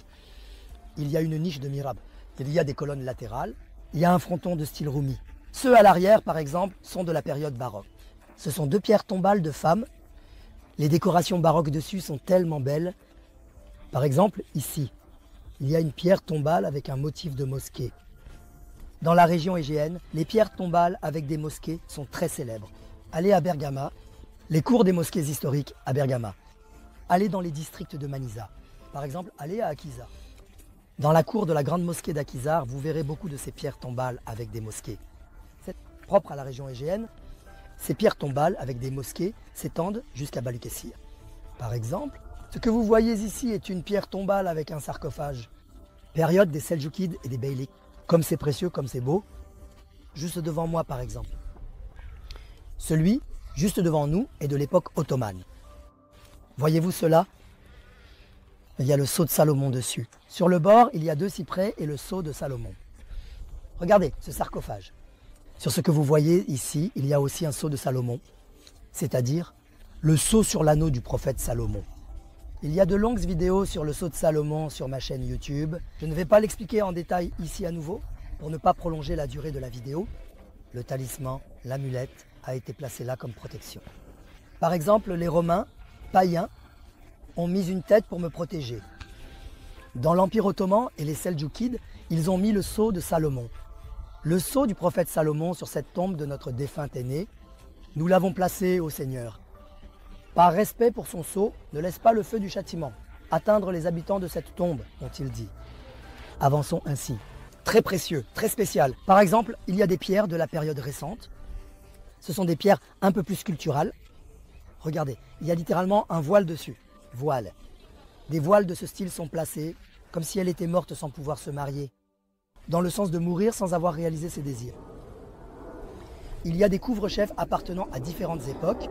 Il y a une niche de mihrab. Il y a des colonnes latérales. Il y a un fronton de style roumi. Ceux à l'arrière, par exemple, sont de la période baroque. Ce sont 2 pierres tombales de femmes. Les décorations baroques dessus sont tellement belles. Par exemple, ici, il y a une pierre tombale avec un motif de mosquée. Dans la région égéenne, les pierres tombales avec des mosquées sont très célèbres. Allez à Bergama, les cours des mosquées historiques à Bergama. Allez dans les districts de Manisa. Par exemple, allez à Akhisar. Dans la cour de la grande mosquée d'Akhisar, vous verrez beaucoup de ces pierres tombales avec des mosquées. C'est propre à la région égéenne. Ces pierres tombales avec des mosquées s'étendent jusqu'à Balıkesir. Par exemple, ce que vous voyez ici est une pierre tombale avec un sarcophage. Période des Seldjoukides et des Beyliks. Comme c'est précieux, comme c'est beau. Juste devant moi par exemple. Celui, juste devant nous, est de l'époque ottomane. Voyez-vous cela? Il y a le sceau de Salomon dessus. Sur le bord, il y a 2 cyprès et le sceau de Salomon. Regardez ce sarcophage. Sur ce que vous voyez ici, il y a aussi un sceau de Salomon, c'est-à-dire le sceau sur l'anneau du prophète Salomon. Il y a de longues vidéos sur le sceau de Salomon sur ma chaîne YouTube. Je ne vais pas l'expliquer en détail ici à nouveau, pour ne pas prolonger la durée de la vidéo. Le talisman, l'amulette, a été placé là comme protection. Par exemple, les Romains, païens, ont mis une tête pour me protéger. Dans l'Empire ottoman et les Seldjoukides, ils ont mis le sceau de Salomon. Le sceau du prophète Salomon sur cette tombe de notre défunt aîné, nous l'avons placé au Seigneur. Par respect pour son sceau, ne laisse pas le feu du châtiment atteindre les habitants de cette tombe, ont-ils dit. Avançons ainsi. Très précieux, très spécial. Par exemple, il y a des pierres de la période récente. Ce sont des pierres un peu plus sculpturales. Regardez, il y a littéralement un voile dessus. Voile. Des voiles de ce style sont placés comme si elle était morte sans pouvoir se marier, dans le sens de mourir sans avoir réalisé ses désirs. Il y a des couvre-chefs appartenant à différentes époques.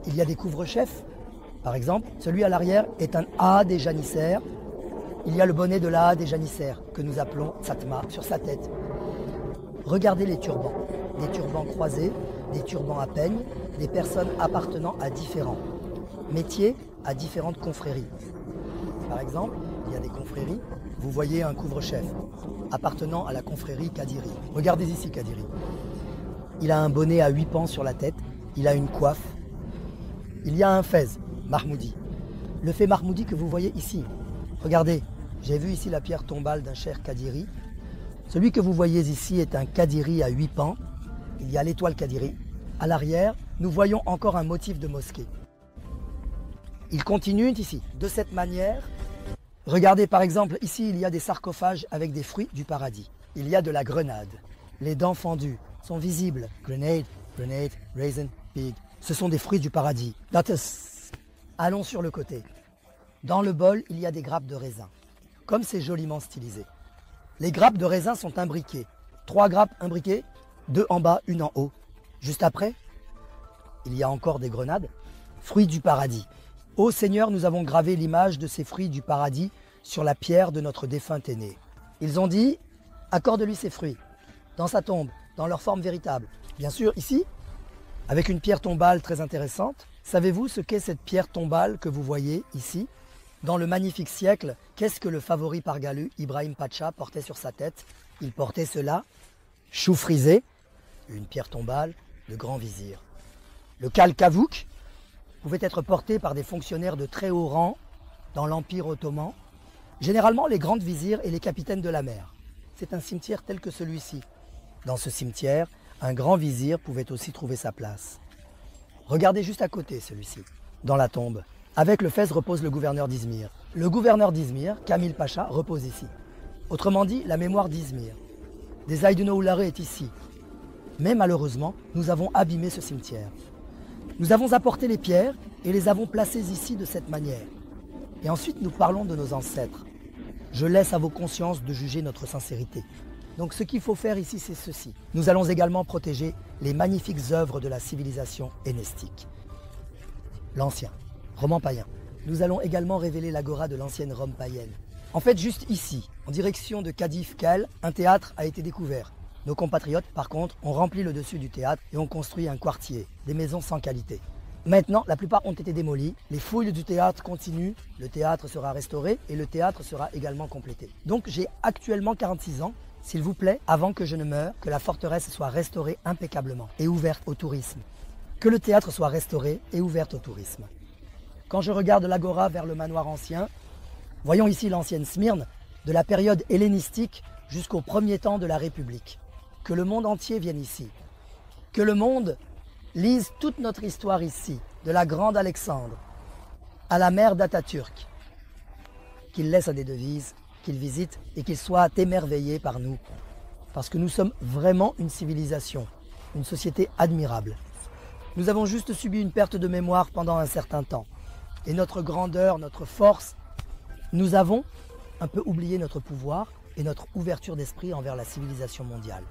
Il y a des couvre-chefs, par exemple, celui à l'arrière est un A des janissaires. Il y a le bonnet de l'A des janissaires, que nous appelons Satma, sur sa tête. Regardez les turbans, des turbans croisés, des turbans à peigne, des personnes appartenant à différents métiers, à différentes confréries. Par exemple, il y a des confréries, vous voyez un couvre-chef appartenant à la confrérie Kadiri. Regardez ici Kadiri. Il a un bonnet à 8 pans sur la tête, il a une coiffe. Il y a un fez, Mahmoudi. Le fez Mahmoudi que vous voyez ici. Regardez, j'ai vu ici la pierre tombale d'un cher Kadiri. Celui que vous voyez ici est un Kadiri à 8 pans. Il y a l'étoile Kadiri. À l'arrière, nous voyons encore un motif de mosquée. Il continue ici, de cette manière. Regardez par exemple, ici il y a des sarcophages avec des fruits du paradis. Il y a de la grenade. Les dents fendues sont visibles. Grenade, grenade, raisin, pig. Ce sont des fruits du paradis. Allons sur le côté. Dans le bol, il y a des grappes de raisin. Comme c'est joliment stylisé. Les grappes de raisin sont imbriquées. 3 grappes imbriquées, 2 en bas, 1 en haut. Juste après, il y a encore des grenades. Fruits du paradis. Ô Seigneur, nous avons gravé l'image de ces fruits du paradis sur la pierre de notre défunt aîné. Ils ont dit, accorde-lui ces fruits, dans sa tombe, dans leur forme véritable. Bien sûr, ici, avec une pierre tombale très intéressante. Savez-vous ce qu'est cette pierre tombale que vous voyez ici? Dans le magnifique siècle, qu'est-ce que le favori Pargalu, Ibrahim Pacha, portait sur sa tête? Il portait cela, chou frisé, une pierre tombale de grand vizir. Le Kalkavouk pouvait être porté par des fonctionnaires de très haut rang dans l'Empire ottoman, généralement les grands vizirs et les capitaines de la mer. C'est un cimetière tel que celui-ci. Dans ce cimetière, un grand vizir pouvait aussi trouver sa place. Regardez juste à côté celui-ci, dans la tombe. Avec le fez repose le gouverneur d'Izmir. Le gouverneur d'Izmir, Kamil Pacha, repose ici. Autrement dit, la mémoire d'Izmir. Des Aïdouno Oularé est ici. Mais malheureusement, nous avons abîmé ce cimetière. Nous avons apporté les pierres et les avons placées ici de cette manière. Et ensuite, nous parlons de nos ancêtres. Je laisse à vos consciences de juger notre sincérité. Donc ce qu'il faut faire ici, c'est ceci. Nous allons également protéger les magnifiques œuvres de la civilisation hellénistique. L'ancien, roman païen. Nous allons également révéler l'agora de l'ancienne Rome païenne. En fait, juste ici, en direction de Kadif-Kel, un théâtre a été découvert. Nos compatriotes, par contre, ont rempli le dessus du théâtre et ont construit un quartier, des maisons sans qualité. Maintenant, la plupart ont été démolies, les fouilles du théâtre continuent, le théâtre sera restauré et le théâtre sera également complété. Donc j'ai actuellement 46 ans, s'il vous plaît, avant que je ne meure, que la forteresse soit restaurée impeccablement et ouverte au tourisme. Que le théâtre soit restauré et ouvert au tourisme. Quand je regarde l'agora vers le manoir ancien, voyons ici l'ancienne Smyrne, de la période hellénistique jusqu'au premier temps de la République. Que le monde entier vienne ici. Que le monde lise toute notre histoire ici, de la grande Alexandre à la mère d'Atatürk. Qu'il laisse à des devises, qu'il visite et qu'il soit émerveillé par nous. Parce que nous sommes vraiment une civilisation, une société admirable. Nous avons juste subi une perte de mémoire pendant un certain temps. Et notre grandeur, notre force, nous avons un peu oublié notre pouvoir et notre ouverture d'esprit envers la civilisation mondiale.